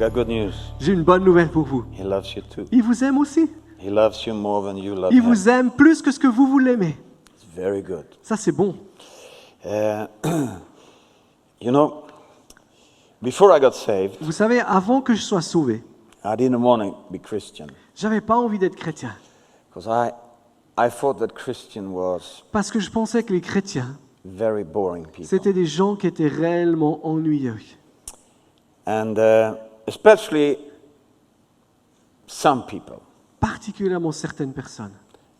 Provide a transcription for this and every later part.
got good news. J'ai une bonne nouvelle pour vous. He loves you too. Il vous aime aussi. He loves you more than you love Il him. vous aime plus que ce que vous l'aimez. It's very good. Ça, c'est bon. You know, before I got saved, Vous savez, avant que je sois sauvé, I didn't want to be Christian j'avais pas envie d'être chrétien. because I thought that Christian was Parce que je pensais que les chrétiens, very boring people. c'était des gens qui étaient réellement ennuyeux. And especially some people. Particulièrement certaines personnes.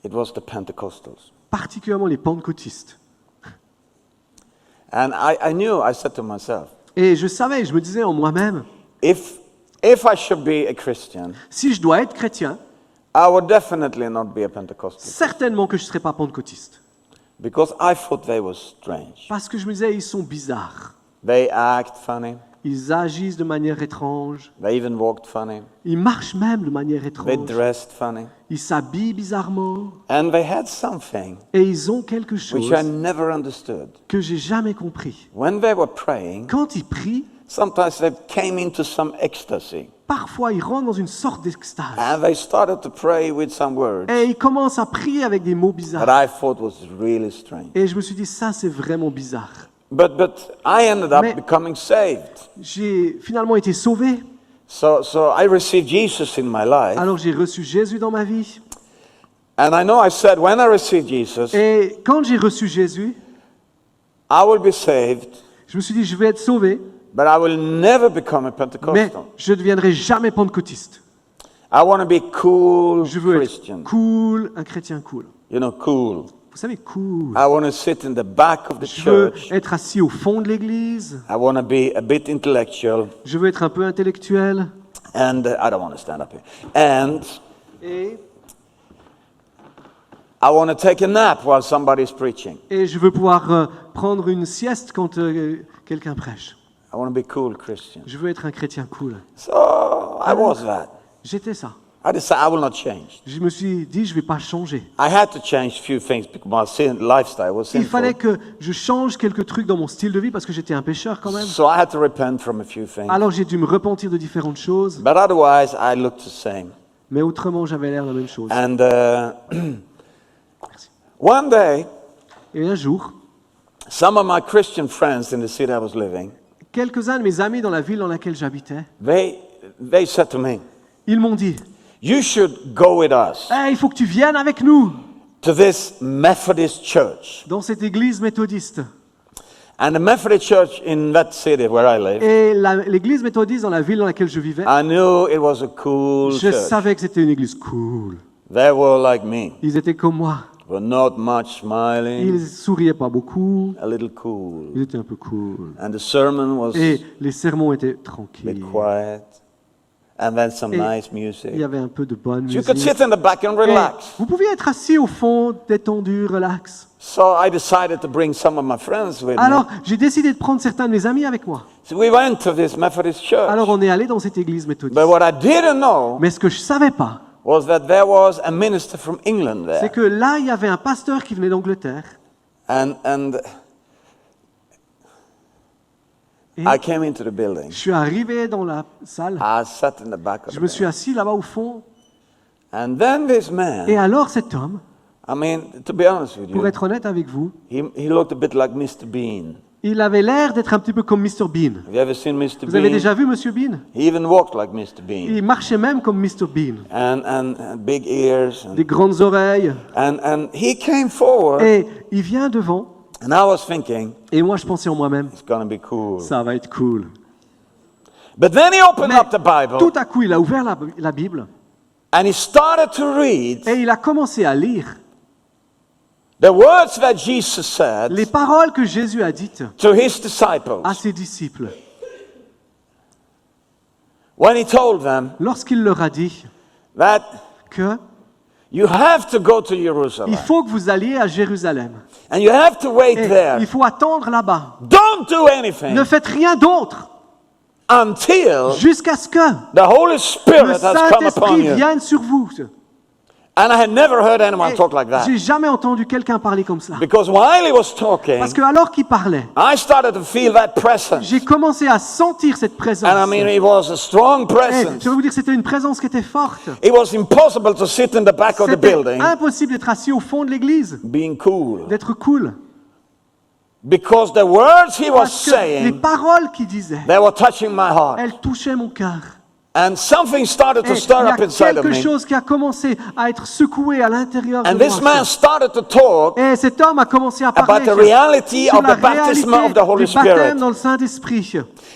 It was the Pentecostals. Particulièrement les pentecôtistes. And I said to myself, Et je savais, je me disais en moi-même, if I should be a Christian, si je dois être chrétien, I would definitely not be a Pentecostal. certainement que je ne serai pas pentecôtiste. Because I thought they were strange. Parce que je me disais, ils sont bizarres. They act funny. Ils agissent de manière étrange. They even walked funny. Ils marchent même de manière They étrange. dressed funny. Ils s'habillent bizarrement. And they had something Et ils ont quelque chose which I never understood. que j'ai jamais compris. When they were praying, Quand ils prient, sometimes they came into some ecstasy. parfois ils rentrent dans une sorte d'extase. And they started to pray with some words Et ils commencent à prier avec des mots that bizarres. I thought was really strange. Et je me suis dit, ça c'est vraiment bizarre. But I ended up Mais- becoming saved. J'ai finalement été sauvé. So I received Jesus in my life. Alors j'ai reçu Jésus dans ma vie. And I know I said when I received Jesus, Et quand j'ai reçu Jésus, I will be saved, je me suis dit, je vais être sauvé, but I will never become a mais Pentecostal. je ne deviendrai jamais pentecôtiste. I want to be cool Je veux Christian. être cool, un chrétien cool. You know, cool. Vous savez, cool. I want to sit in the back of the Je veux church. être assis au fond de l'église. I want to be a bit intellectual. Je veux être un peu intellectuel. And I don't want to stand up here. And Et I want to take a nap while somebody's preaching. je veux pouvoir prendre une sieste quand quelqu'un prêche. I want to be cool Christian. Je veux être un chrétien cool. So I was that. J'étais ça. I decided I will not change. Je me suis dit, je ne vais pas changer. I had to change a few things because my lifestyle was Il sinful. fallait que je change quelques trucs dans mon style de vie parce que j'étais un pécheur quand même. So I had to repent from a few things. Alors j'ai dû me repentir de différentes choses, But otherwise, I looked the same. mais autrement j'avais l'air de la même chose. And one day, Et un jour, some of my Christian friends in the city I was living, quelques-uns de mes amis dans la ville dans laquelle j'habitais, they said to me, ils m'ont dit, you should go with us hey, il faut que tu viennes avec nous to this Methodist church. dans cette église méthodiste. And the Methodist church in that city where I live, Et l'église méthodiste dans la ville dans laquelle je vivais, I knew it was a cool je church. savais que c'était une église cool. They were like me, Ils étaient comme moi. but not much smiling, Ils souriaient pas beaucoup. a little cool. Ils étaient un peu cool. And the sermon was Et les sermons étaient a bit tranquilles. quiet. And then some Et nice il y music. avait un peu de bonne You could musique. sit in the back and Et relax. vous pouviez être assis au fond, détendu, relax. So I decided to bring some of my friends with Alors, me. j'ai décidé de prendre certains de mes amis avec moi. So we went to this Methodist church. Alors, on est allé dans cette église méthodiste. But what I didn't know Mais ce que je savais pas, was that there was a minister from England c'est there. que là, il y avait un pasteur qui venait d'Angleterre. And Et I came into the building. je suis arrivé dans la salle. I sat in the back of Je the me suis building. assis là-bas au fond. And then this Et man, alors, cet homme, I mean, to be honest with pour you, être honnête avec vous, he looked a bit like Mr. Bean. il avait l'air d'être un petit peu comme Mr. Bean. Have you ever seen Mr. Vous avez Bean? déjà vu Monsieur Bean? He even walked like Mr. Bean. Il marchait même comme Mr. Bean. And big ears. Des grandes oreilles. And he came forward. Et il vient devant. And I was thinking, Et moi, je pensais en moi-même, it's going to be cool. ça va être cool. But then he opened Mais up the Bible tout à coup, il a ouvert la Bible and he started to read et il a commencé à lire the words that Jesus said les paroles que Jésus a dites to his disciples à ses disciples. when he told them Lorsqu'il leur a dit that que you have to go to il Jerusalem faut que vous alliez à Jérusalem. and you have to wait Et there. il faut attendre là-bas. Don't do anything Ne faites rien d'autre until jusqu'à ce que the Holy le Spirit has come upon Saint-Esprit you. vienne sur vous. And I had never heard anyone Et talk like that. j'ai jamais entendu quelqu'un parler comme cela. Because while he was talking, Parce que alors qu'il parlait, I started to feel that presence. j'ai commencé à sentir cette présence. And I mean, it was a strong Et presence. je vais vous dire, c'était une présence qui était forte. It was impossible to sit in the back of the C'était building impossible d'être assis au fond de l'église, being cool. d'être cool. Because the words he was Parce que les saying, paroles qu'il disait, they were touching my heart. elles touchaient mon cœur. And something started Et to il stir y a up inside of quelque me. chose qui a commencé à être secoué à l'intérieur de And this moi. man started to talk Et cet homme a commencé à parler about the reality sur of la the baptism réalité of the Holy du baptême Spirit. dans le Saint-Esprit.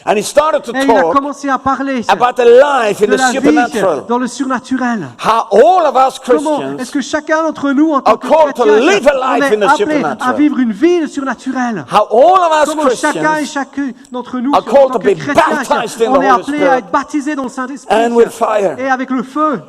And he started to Et il a talk commencé à parler about the life in de the la vie supernatural. dans le surnaturel. How all of us Comment est-ce Christians, que chacun d'entre nous, en tant are que called to chrétiens, live a on life est in the appelés à supernatural. vivre une vie surnaturelle? how all of us Comment chacun et Christians, chacun d'entre nous, are en called tant to que be baptized chrétiens, in the on est Holy appelés Spirit à être baptisés dans le Saint-Esprit and with fire. et avec le feu.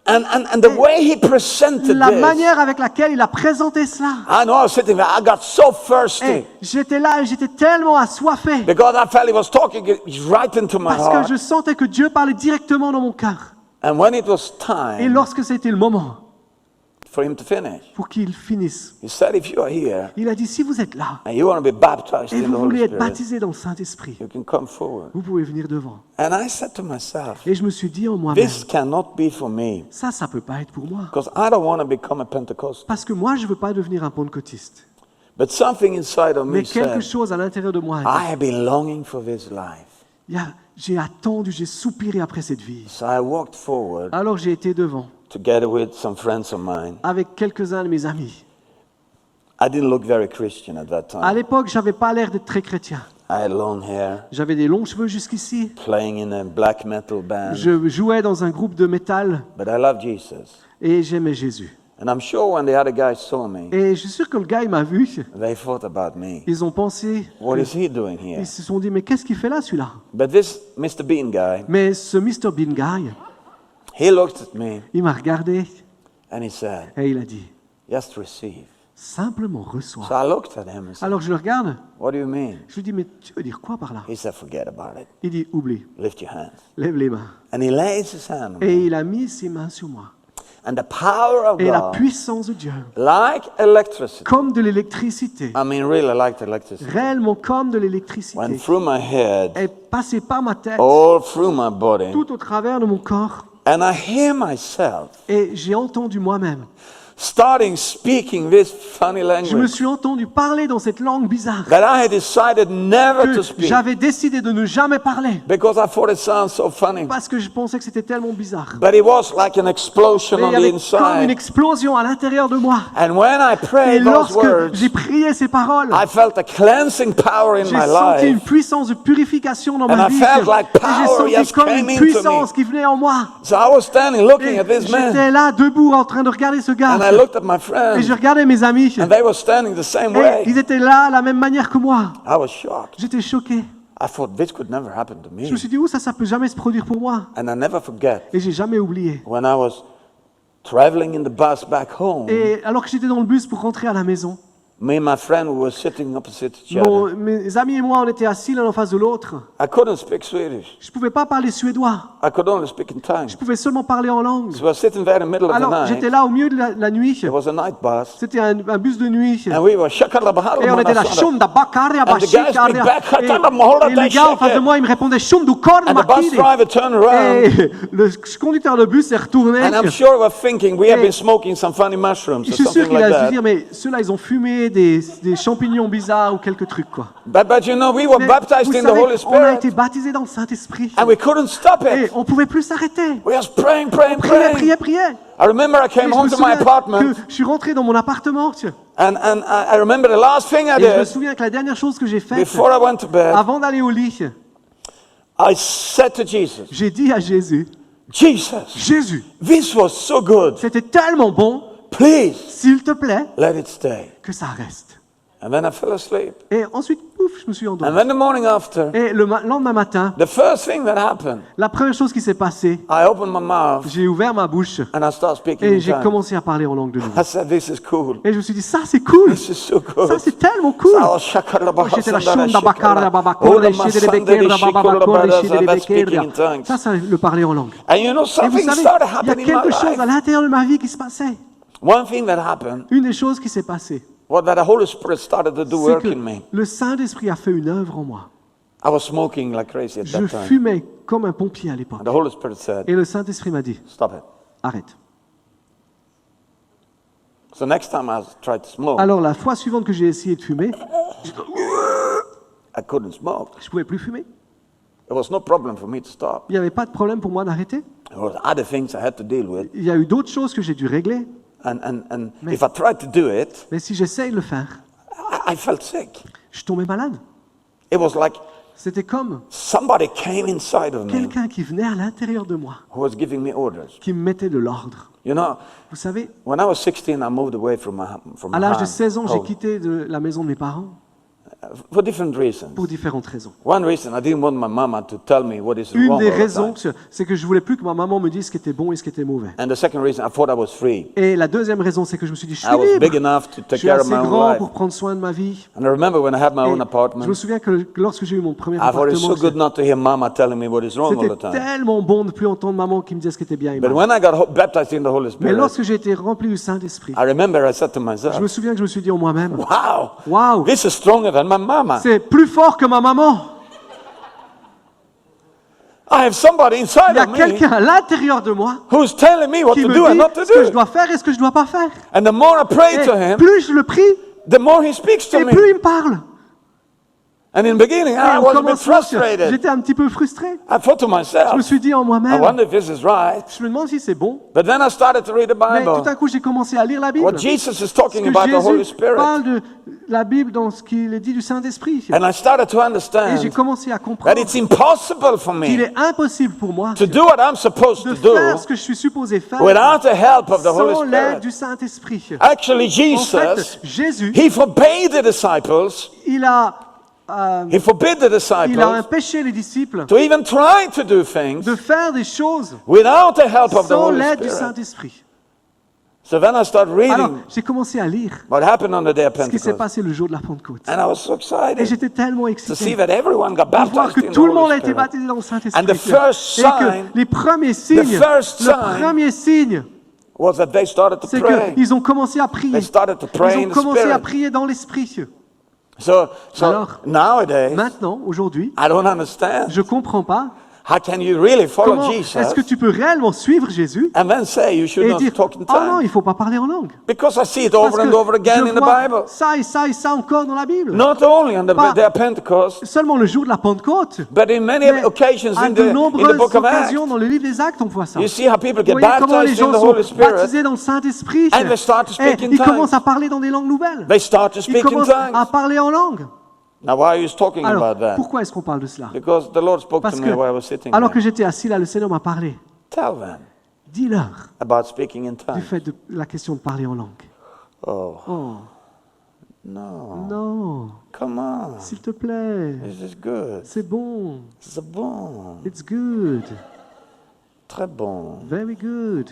And the way he presented La this, manière avec laquelle il a présenté cela. I know I was sitting there, I got so thirsty Et j'étais là et j'étais tellement assoiffé because I felt he was talking right into my parce que heart. je sentais que Dieu parlait directement dans mon cœur. And when it was Et time lorsque c'était le moment for him to finish, pour qu'il finisse, he said, if you are here il a dit, si vous êtes là and you want to be baptized et in the vous Holy voulez être Spirit, baptisé dans le Saint-Esprit, you can come forward. vous pouvez venir devant. And I said to myself, Et je me suis dit en moi-même, this cannot be for me ça peut pas être pour moi. because I don't want to become a Pentecostal. Parce que moi, je veux pas devenir un pentecôtiste. But something inside of Mais me quelque said, chose à l'intérieur de moi, I have been longing for this life. j'ai attendu, j'ai soupiré après cette vie. So I walked forward Alors j'ai été devant together with some friends of mine. avec quelques-uns de mes amis. I didn't look very Christian at that À time. l'époque, j'avais pas l'air d'être très chrétien. I had long hair, J'avais des longs cheveux jusqu'ici. playing in a black metal band. Je jouais dans un groupe de métal But I loved Jesus. et j'aimais Jésus. And I'm sure when the other guys saw me, Et je suis sûr que le gars, il m'a vu. they thought about me. Ils ont pensé, What is he doing here? ils se sont dit, mais qu'est-ce qu'il fait là, celui-là? But this Mr. Bean guy, Mais ce Mr. Bean guy, he looked at me il m'a regardé and he said, et il a dit, just receive. simplement So reçois. I looked at him and said, Alors je le regarde, what do you mean? je lui dis, mais tu veux dire quoi par là? He said, forget about it. Il dit, oublie, Lift your hands. lève les mains. And he lays his hand on Et me. il a mis ses mains sur moi. And the power of Et la God, puissance de Dieu, like electricity, comme de l'électricité, I mean really like electricity, réellement comme de went l'électricité, through my head, est passée par ma tête, all through my body. tout au travers de mon corps. And I hear myself Et j'ai entendu moi-même. starting speaking this funny Je me language suis entendu parler dans cette langue bizarre that I had decided never to que speak j'avais décidé de ne jamais parler because I thought it sounds so funny. parce que je pensais que c'était tellement bizarre. But it was like an explosion Mais on il y the avait comme une inside. explosion à l'intérieur de moi. And when I Et prayed those lorsque words, j'ai prié ces paroles, I felt a cleansing power in j'ai my senti une life. puissance de purification dans And ma I vie. felt like Et power j'ai just senti comme came une into me. puissance qui venait en moi. So I was standing looking Et at this man. j'étais là, debout, en train de regarder ce gars. And I looked at my Et friends. je regardais mes amis. And they were standing the same Et ils way. étaient là, de la même manière que moi. I was shocked. J'étais choqué. I thought this could never happen to me. Je me suis dit, où ça peut jamais se produire pour moi. And I never forget Et j'ai jamais oublié. when I was traveling in the bus back home, Et alors que j'étais dans le bus pour rentrer à la maison, me and my friend were sitting opposite each other. mes amis et moi, on était assis l'un en face de l'autre. I couldn't speak Swedish. Je pouvais pas parler suédois. I could only speak in tongues. Je pouvais seulement parler en langue. So I was sitting there in the middle of the Alors j'étais night. là au milieu de la nuit. It was a night bus. C'était un bus de nuit. And we were Et on était là, Shunda Bakaria And the guys speak back, Et le gars en face de moi, il me répondait Shundu Korn And the bus Makiri. driver turned around. Et le conducteur de bus s'est retourné. And I'm sure we were thinking we have been smoking some funny mushrooms Je or suis sûr something qu'il like a dû that. dire, mais ceux-là, ils ont fumé des champignons bizarres ou quelques trucs, quoi. But you know, we were Mais baptized vous in the savez, Holy on a été Spirit. baptisés dans le Saint-Esprit. And we couldn't stop Et it. on pouvait plus s'arrêter. We were praying, praying, Prier. praying. I remember I Et came je me home to my souviens apartment. que je suis rentré dans mon appartement. And I remember the last thing I Et je me did souviens que la dernière chose que j'ai faite, before I went to bed, avant d'aller au lit, I said to Jesus, j'ai dit à Jésus, Jesus, Jésus, this was so good. c'était tellement bon, Please s'il te plaît, let it stay. que ça reste. And then I fell asleep. Et ensuite, pouf, je me suis And endormi. then the morning after, Et le lendemain matin, the first thing that happened, la première chose qui s'est passée, I opened my mouth j'ai ouvert ma bouche and I started speaking et in j'ai tongues. commencé à parler en langue de nouveau. I said, this is cool. Et je me suis dit, ça c'est cool, This is so good. ça c'est tellement cool. Oh, shakara Oh, j'étais la bahasandara shonda bakarda shikara. babakore, Oh, la shide de masandari bekerda shikara babakore, brothers, shide de and that's speaking in bekerda. tongues. Ça, c'est le parler en langue. And you know, Et vous something savez, started il y a happening in my quelque chose à life. l'intérieur de ma vie qui se passait. One thing that happened Une des choses qui s'est passée, was that the Holy Spirit started to do c'est work que in me. le Saint-Esprit a fait une œuvre en moi. I was smoking like crazy at Je that time. fumais comme un pompier à l'époque. And the Holy Spirit said, Et le Saint-Esprit m'a dit, stop it. arrête. So next time I tried to smoke, Alors la fois suivante que j'ai essayé de fumer, I couldn't smoke. je ne pouvais plus fumer. There was no problem for me to stop. Il n'y avait pas de problème pour moi d'arrêter. There were other things I had to deal with. Il y a eu d'autres choses que j'ai dû régler. And if I tried to do it, Mais si j'essaye de le faire, I felt sick. je tombais malade. It was like C'était comme somebody came inside of me quelqu'un qui venait à l'intérieur de moi, who was giving me orders. qui me mettait de l'ordre. You know, Vous savez, when I was 16, I moved away from à my l'âge de 16 ans, j'ai home quitté la maison de mes parents for different reasons. pour différentes raisons. One reason, I didn't want my mama to tell me what is Une wrong des all the raisons, time. c'est que je voulais plus que ma maman me dise ce qui était bon et ce qui était mauvais. And the second reason, I thought I was free. Et la deuxième raison, c'est que je me suis dit, je I suis was big libre. enough to Je take suis care of assez my own grand life. pour prendre soin de ma vie. And I remember when I had my Et own je apartment, me souviens que lorsque j'ai eu mon premier I thought it's so appartement, good not to hear mama telling me what is wrong all the c'était time. tellement bon de plus entendre maman qui me disait ce qui était bien et But mal. when I got baptized in the Holy Mais Spirit, lorsque j'ai été rempli du Saint-Esprit, I remember I said to je me myself, souviens que je me suis dit en moi-même, wow, waouh, this is stronger than my mama. c'est plus fort que ma maman. I have somebody Il inside y a of me quelqu'un à l'intérieur de moi who's telling me what qui to me do and not dit to ce que je do. dois faire et ce que je ne dois pas faire. And the more I pray Et to him, plus je le prie, the more he speaks to et me. plus il me parle. And in the beginning, Et I au was a bit commencement, frustrated. j'étais un petit peu frustré. I thought to Je me myself, suis dit en I moi-même, wonder if this is right. je me demande si c'est bon. But then I started to read the Mais tout Bible. à coup, j'ai commencé à lire la Bible. What Jesus is Parce talking que about the Holy Jésus Spirit. parle de la Bible dans ce qu'il est dit du Saint-Esprit. And I started to Et j'ai understand commencé à that comprendre it's impossible for qu'il me est impossible pour moi to do what I'm supposed de to do faire ce que je suis supposé faire without the help of the sans Holy l'aide Spirit. du Saint-Esprit. Actually, En fait, Jesus, Jésus, he forbade the disciples, il a he forbade the disciples empêché les disciples to even try to do things de faire des choses without the help of the sans Holy l'aide du Spirit. Saint-Esprit. So then I started Alors, reading j'ai commencé à lire what happened on the day of ce qui s'est Pentecost. passé le jour de la Pentecôte. And I was so Et excited j'étais tellement to see excité that everyone got de voir baptized que in the tout le monde a Holy été Spirit. baptisé dans le Saint-Esprit. And the first Et sign- que les premiers signes, first le sign premier signe, Was that they started to c'est pray. qu'ils ont commencé à prier. They started to pray Ils in ont the commencé à Spirit. prier dans l'Esprit. So Alors, nowadays, Maintenant, aujourd'hui, I don't understand. je ne comprends pas How can you really follow comment Jesus est-ce que tu peux réellement suivre Jésus and then say you should et not dire talk in « Oh non, tongues? il ne faut pas parler en langue. Because I see it » Parce over que and over again je in the vois Bible. ça et ça encore dans la Bible. Not only on the Pas- day of Pentecost, Seulement le jour de la Pentecôte, but in many mais occasions à in de the nombreuses book of Acts. occasions dans le livre des Actes, on voit ça. You see how people Vous get voyez comment les baptized in gens the sont Holy Spirit. baptisés dans le Saint-Esprit And they start to speak et in ils tongues. commencent à parler dans des langues nouvelles. They start to Ils speak in commencent à tongues. parler en langue. Now, why are you talking Alors, about that? pourquoi est-ce qu'on parle de cela? Because the Lord spoke Parce to que, me while I was sitting alors que there. j'étais assis là, le Seigneur m'a parlé. Tell them Dis-leur about speaking in du tongues. fait de la question de parler en langue. Oh, Oh, no. non, Come on. s'il te plaît, This is good. c'est bon, C'est bon. it's good, Très bon. very good.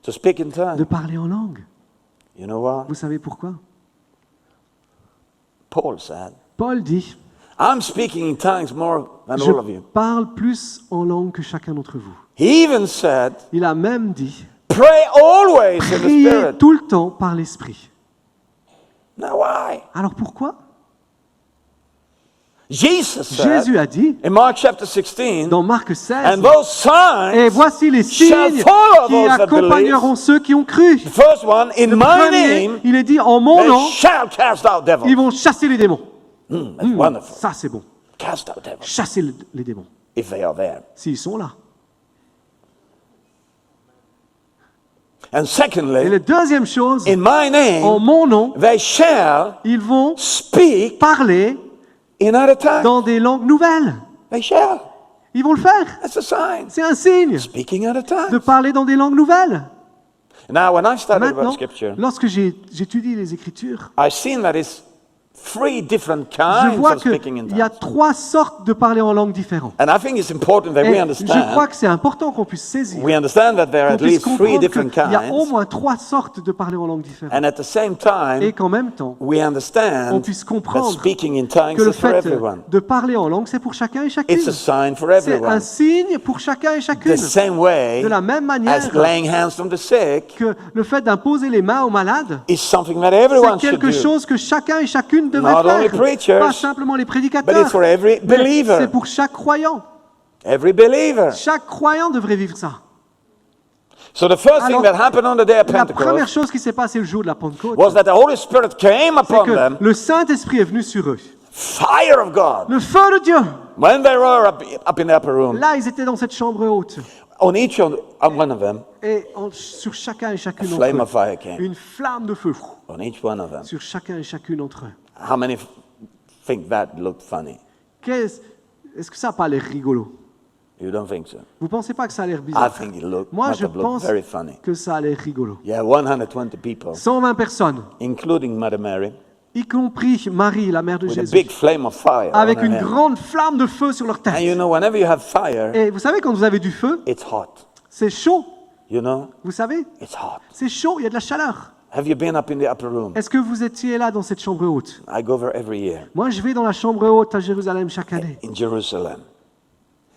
To speak in De tongues. parler en langue. You know what? Vous savez pourquoi? Paul said, Paul dit, I'm speaking in tongues more than je all of you. parle plus en langue que chacun d'entre vous. He even said, Il a même dit, pray always in the priez Spirit. tout le temps par l'Esprit. Now why? Alors pourquoi? Jesus said Jésus a dit, in Mark chapter 16, dans Marc and 16, those signs, et voici les shall signes follow qui those that accompagneront ceux qui ont cru. the first one, in Le my premier, name, il est dit, en mon they nom, shall cast out devils. ils vont chasser les démons. That's wonderful. Ça, c'est bon. Cast out devils. Chasser les démons, If they are there. s'ils sont là. And Et secondly, la deuxième chose, in my en name, mon nom, they shall ils vont speak parler in other tongues. dans des langues nouvelles. They shall. Ils vont le faire. That's a sign. C'est un signe Speaking other de tongues. parler dans des langues nouvelles. Now, when I studied about Maintenant, Scripture, lorsque j'étudie les Écritures, I've seen that it's 3 different je kinds vois of speaking in qu'il y a tongues. 3 sortes de parler en langue différentes. And I think it's important that Et we je understand. crois que c'est important qu'on puisse saisir, We understand that there are qu'on at puisse least 3 comprendre different qu'il y a au kinds. moins 3 sortes de parler en langue différentes. And at the same Et time, qu'en même temps, we on understand puisse that comprendre speaking in tongues que le is for fait everyone. de parler en langue, c'est pour chacun et chacune. It's a sign for C'est un everyone. signe pour chacun et chacune. The same way De la même as manière laying hands on the sick que le fait d'imposer les mains aux malades, is something that c'est everyone should quelque do. chose que chacun et chacune devrait Not only faire. preachers, Pas simplement les But prédicateurs, it's for every mais believer. c'est pour chaque croyant. Every believer. Chaque croyant devrait vivre ça. So the first thing Alors, that happened on the day of La première Pentecost chose qui s'est passée le jour de la Pentecôte, was that the Holy Spirit came c'est upon que them, le Saint-Esprit est venu sur eux. fire of God. Le feu de Dieu. When they were up in the upper room, Là, ils étaient dans cette chambre haute. on each one of them, Et sur chacun et chacune a d'entre flame eux, of fire came. une flamme de feu On each one of them. sur chacun et chacune d'entre eux. How many think that looked funny? Est-ce que ça n'a pas l'air rigolo? You don't think so? Vous ne pensez pas que ça a l'air I bizarre? think it Moi, must je have looked pense very funny. que ça a l'air rigolo. Yeah, 120 people, 120 personnes, including Mother Mary, y compris Marie, la mère de with a Jésus, big flame of fire avec on her une hand. grande flamme de feu sur leur And you tête. know, whenever you have fire, Et vous savez, quand vous avez du feu, it's hot. c'est chaud. You know, Vous savez, it's hot. c'est chaud, il y a de la chaleur. Have you been up in the upper room? Est-ce que vous étiez là dans cette chambre haute? I go there every year Moi, je vais dans la chambre haute à Jérusalem chaque année. in Jerusalem.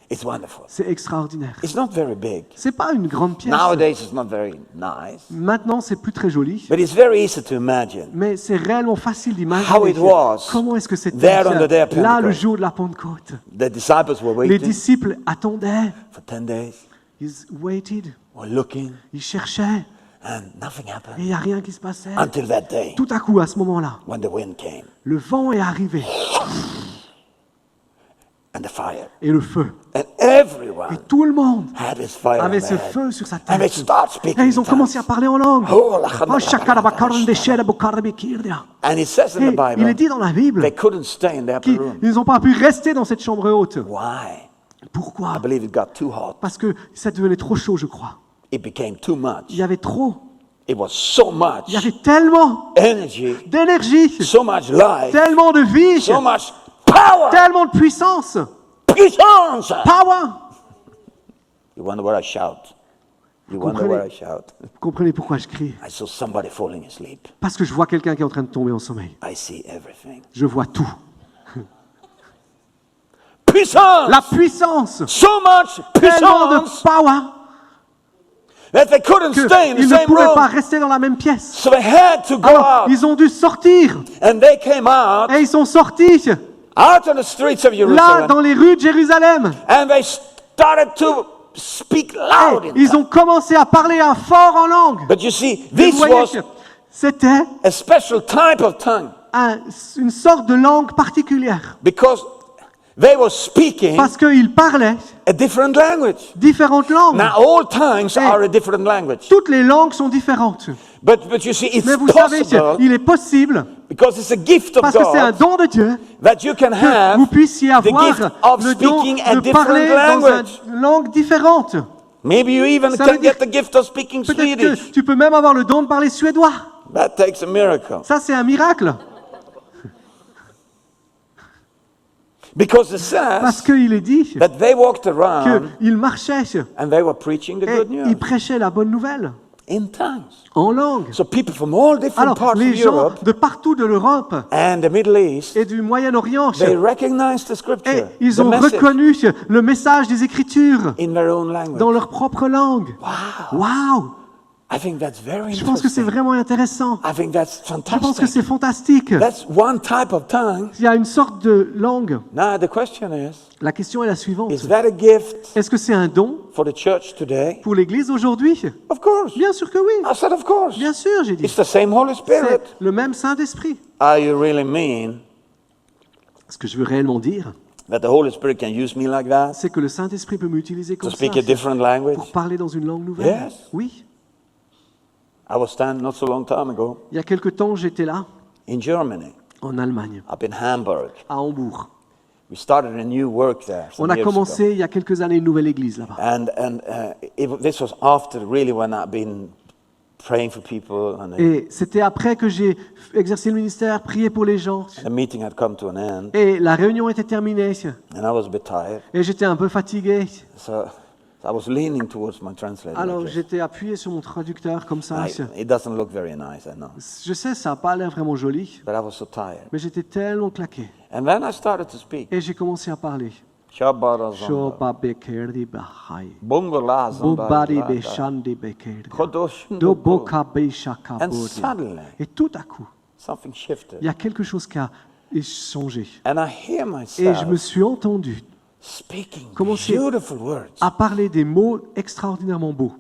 It's wonderful. C'est extraordinaire. It's not very big. C'est pas une grande pièce. Nowadays, it's not very nice, Maintenant, c'est plus très joli. but it's very easy to imagine. Mais c'est réellement facile How d'imaginer it was comment est-ce que c'était there on the day of là le Pentecost. jour de la Pentecôte. The disciples were Les waiting disciples attendaient, for 10 days, ils waited, were looking, ils cherchaient, and nothing et happened il n'y a rien qui se passait. until that day Tout à coup, à ce moment-là, when the wind came le vent est arrivé and the fire. et le feu. And Et everyone tout le monde had his fire on avait their ce head. feu sur sa And they tête. start speaking Et ils ont in commencé à tongues. parler en langue. Oh, la- Oh, shakarabakarandesherabokarabikirdia. And it says in Et the il est Bible, dit dans la Bible they couldn't stay in the upper qu'ils room. n'ont pas pu rester dans cette chambre haute. Why? Pourquoi? I believe it got too hot. Parce que ça devenait trop chaud, je crois. It became too Il much. y avait trop. It was so Il y much avait tellement energy, d'énergie, so much life, tellement de vie, so much power. tellement de puissance. Puissance. Power. You wonder where I shout. You wonder comprenez? where I shout. Vous comprenez pourquoi je crie? I saw somebody falling asleep. Parce que je vois quelqu'un qui est en train de tomber en sommeil. I see everything. Je vois tout. Puissance. La puissance. So much Tellement de puissance power that they couldn't stay in the qu'ils ne same pouvaient pas room. rester dans la même pièce. So they had to go Alors, out. ils ont dû sortir. And they came out Et ils sont sortis out on the streets of là, Jerusalem. dans les rues de Jérusalem. And they started to speak loud in Ils tongues. ont commencé à parler à fort en langue. But you see, Vous this voyez was que c'était a special type of tongue une sorte de langue particulière. because they were speaking Parce qu'ils parlaient a different language. différentes langues. Now, all tongues are a different language. Toutes les langues sont différentes. But you see, it's Mais vous savez, possible il est possible, because it's a gift of parce que c'est un God don de Dieu, that you can que have vous puissiez the avoir gift of le don speaking a de parler different dans language. une langue différente. Maybe you even Ça veut can dire- get the gift of speaking Peut-être Swedish. que tu peux même avoir le don de parler suédois. That takes a miracle. Ça, c'est un miracle. Because it Parce says qu'il est dit that they walked around qu'ils marchaient and they were preaching the et good ils news prêchaient la bonne nouvelle in tongues. en langue. So people from all different Alors, parts les of gens Europe de partout de l'Europe and the Middle East, et du Moyen-Orient, they recognized the et scripture, ils the ont message reconnu le message des Écritures in their own language. dans leur propre langue. Waouh! I think that's very Je pense que c'est interesting. vraiment intéressant. I think that's Je pense que fantastic. c'est fantastique. That's one type of tongue. Il y a une sorte de langue. Now the question is La question est la suivante. that a gift Est-ce que c'est un don for the church today? pour l'Église aujourd'hui? Of course. Bien sûr que oui. I said of course. Bien sûr, j'ai dit. It's the same Holy Spirit. C'est le même Saint-Esprit. You really mean Ce que je veux réellement dire, that the Holy Spirit can use me like that c'est que le Saint-Esprit peut m'utiliser to comme ça speak a different language? pour parler dans une langue nouvelle. Yes. Oui. I was standing not so long time ago Il y a quelque temps, j'étais là, in Germany, en Allemagne, up in Hamburg. à Hambourg. We started a new work there some On a years ago. commencé il y a quelques années une nouvelle église là-bas. And this was after really when I've been praying for people, and Et c'était après que j'ai exercé le ministère, prié pour les gens. the meeting had come to an end, Et la réunion était terminée. and I was a bit tired. Et j'étais un peu fatigué. So I was leaning towards my translator. Alors like this. j'étais appuyé sur mon traducteur comme ça. It doesn't look very nice, I know, Je sais, ça n'a pas l'air vraiment joli. but I was so tired. Mais j'étais tellement claqué. And then I started to speak. Et j'ai commencé à parler. Shabarazamba, Shoba bekerdi bahai. Bungola Bobari Zamba, beshandi bekerdi. Kodoshun Do Dobo. boka beishaka And bodia. suddenly, Et tout à coup, something shifted. il y a quelque chose qui a changé. And I hear Et je me myself suis entendu speaking Commencer beautiful words. à parler des mots extraordinairement beaux.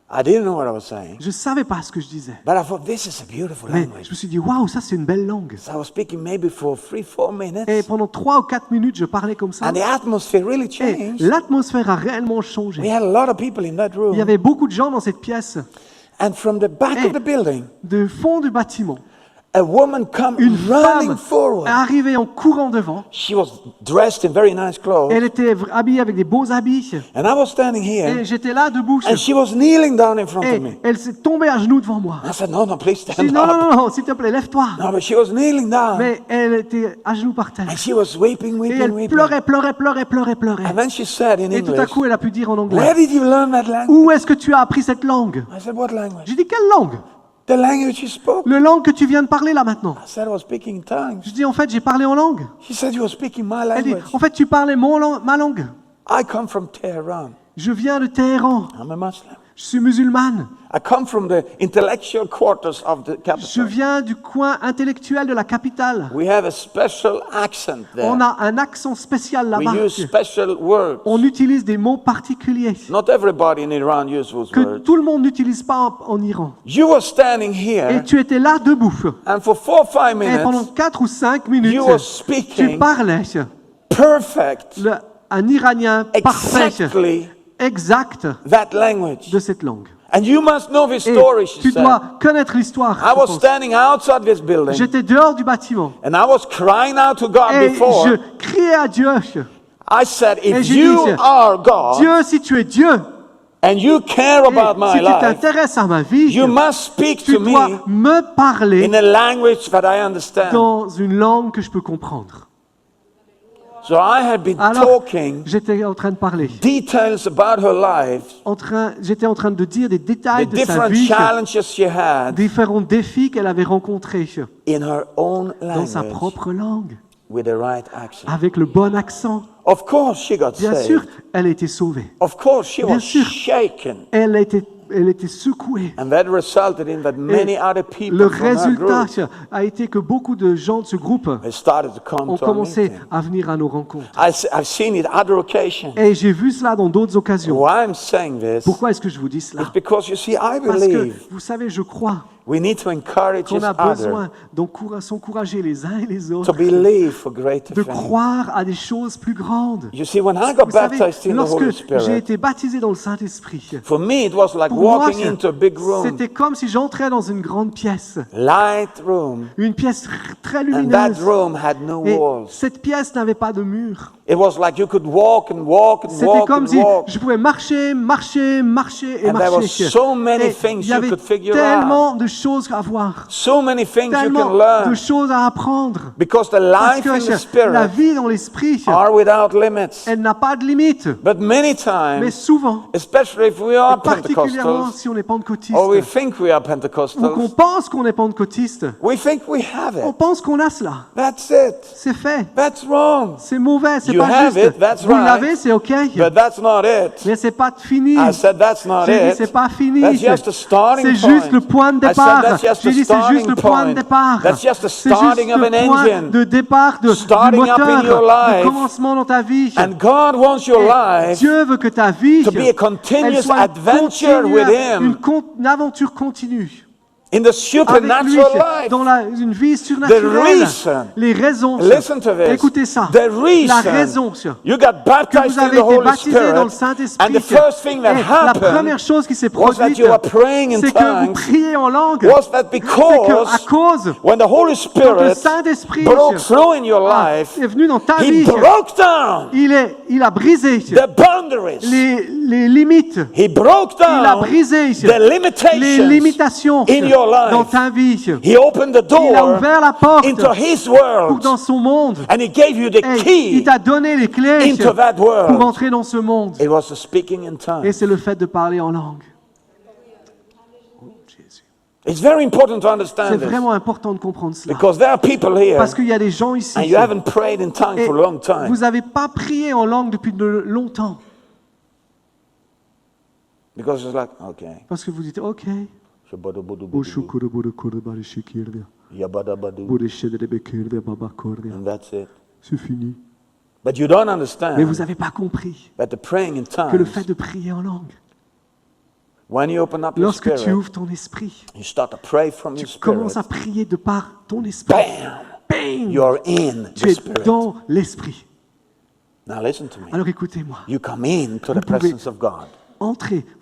I didn't know what I was saying, Je ne savais pas ce que je disais. but I thought this is a beautiful Mais language. je me suis dit, waouh, ça c'est une belle langue. So I was speaking maybe for 3-4 Et minutes, pendant 3 ou 4 minutes, je parlais comme ça. and the atmosphere really Et changed. l'atmosphère a réellement We changé. had a lot of people in that Il y room, avait beaucoup de gens dans cette pièce. and from the back Hey. of the building, Du fond du bâtiment, a woman come une running femme forward. est arrivée en courant devant. She was dressed in very nice clothes, Elle était habillée avec des beaux habits. and I was standing Et here, j'étais là debout. and she was kneeling down in front of Et me. elle s'est tombée à genoux devant moi. I said, no, please J'ai dit, stand non, up. non, non, non, s'il te plaît, lève-toi. No, but she was kneeling down, Mais elle était à genoux par terre. and she was weeping, Et weeping, elle weeping. pleurait, pleurait, pleurait, pleurait, pleurait. And then she said in Et tout à English, coup, elle a pu dire en where anglais, did you learn that language? où est-ce que tu as appris cette langue? I said, what language? J'ai dit, quelle langue? The language you spoke. Le langue que tu viens de parler là maintenant. I said I was speaking in tongues. Je dis, en fait, j'ai parlé en langue. She said you were speaking my Elle dit, language. en fait, tu parlais ma langue. I come from Tehran. Je viens de Téhéran. I'm a Muslim. Je suis musulmane. I come from the intellectual quarters of the Je capital. viens du coin intellectuel de la capitale. We have a special accent there. On a un accent spécial We là-bas. use special words. On utilise des mots particuliers Not everybody in Iran uses those que words. tout le monde n'utilise pas en Iran. You were standing Et here, tu étais là debout. and for 4 or 5 Et pendant minutes, 4 ou 5 minutes, you were tu speaking parlais perfect, un iranien parfait, exactly exact that language. de cette langue. And you must know this Et story, she tu said. dois connaître l'histoire. I je was pense. standing outside this building, J'étais dehors du bâtiment and I was crying out to God et before. je criais à Dieu. I said, Et if j'ai you dit, are God, Dieu, si tu es Dieu, and you care et about my si tu life, t'intéresses à ma vie, you must speak tu to dois me me parler in a language that I understand. dans une langue que je peux comprendre. So I had been Alors, talking j'étais en train de parler. details about her life, J'étais en train de dire des détails the de sa different vie, challenges she had différents défis qu'elle avait rencontrés in her own dans sa language propre langue, with the right accent. avec le bon accent. Of course she got Bien saved. sûr, elle a été sauvée. Of course she Bien was sûr. shaken. Elle a été secouée. And that resulted in that many other Le people from her résultat group a été que beaucoup de gens de ce groupe they started to come ont to our commencé meeting. à venir à nos rencontres. I've seen it other occasions. Et j'ai vu cela dans d'autres occasions. Why I'm saying this Pourquoi est-ce que je vous dis is cela? because you see, I Parce que, believe vous savez, je crois we need to encourage qu'on each a other besoin s'encourager les uns et les to autres, believe for greater de things. croire à des choses plus grandes. You see, when I got Vous savez, baptized in the lorsque Holy j'ai Spirit, été baptisé dans le Saint-Esprit, for me it was like pour moi, walking into a big room, c'était comme si j'entrais dans une grande pièce, light room, une pièce très and that lumineuse. room had no Et walls. cette pièce n'avait pas de mur. It was like you could walk and walk and C'était walk comme and si walk. je pouvais marcher, marcher, marcher et And there were marcher. so many Et things il y you avait could figure tellement de choses à voir, So many things you tellement can de learn choses à apprendre. because the Parce life in the que la Spirit vie dans l'esprit, are without limits. elle n'a pas de limite. But many Mais times, souvent, especially if we are particulièrement Pentecostals si on est pentecôtiste, or we think we are ou qu'on Pentecostals, pense qu'on est pentecôtiste, we think we have on it. pense qu'on a cela. That's it. C'est fait. That's wrong. C'est mauvais, c'est You pas have juste. it, that's Vous right. l'avez, c'est ok. But that's not it. Mais c'est pas fini. I said that's not J'ai dit, it. c'est pas fini. That's just the starting C'est juste le point de point. I said départ. that's just J'ai the dit, c'est juste starting le point de point. départ. That's just the C'est juste starting of le an point engine. de départ du Starting up in your moteur, life. du commencement dans ta vie. And God wants your Et life Dieu veut que ta vie to be a elle continuous soit adventure with Him. une aventure continue. in the avec lui supernatural life. dans une vie surnaturelle. reason. Les raisons. Listen to this. Écoutez ça. The La reason raison you got que baptized vous in avez the été Holy baptisé dans le Spirit, Saint-Esprit. and the first thing that Et la première happened chose qui s'est was that produite, you were praying in c'est que vous tongues. priez en langue. Was that C'est qu'à because cause, when the Holy quand le Spirit Saint-Esprit broke through in your life, est venu dans ta He vie, broke down il a brisé the boundaries. les limites. He broke Il a down brisé the les limitations in your dans life. ta vie. He opened the Il a door ouvert la porte into His pour world, dans son monde. and He gave you the Et il key t'a donné les clés into that pour world. entrer dans ce monde. It was the speaking in Et tongues. c'est le fait de parler en langue. Oh, Jésus. It's very important to C'est understand this, vraiment important de comprendre cela. because there are people here Parce qu'il y a des gens ici and you haven't prayed in tongues et for a long time. vous n'avez pas prié en langue depuis longtemps. Because it's like, okay, Parce que vous dites, OK. and that's it. C'est fini. But you don't Mais understand vous n'avez pas compris that the praying in que le tongues, fait de prier en langue, when you open up your lorsque tu spirit, ouvres ton esprit, you start to pray from tu your commences spirit, à prier de par ton esprit. bam, Bang! you're in Tu the es spirit. dans l'esprit. Now listen to me. Alors écoutez-moi. You come in to the pouvez- presence of God.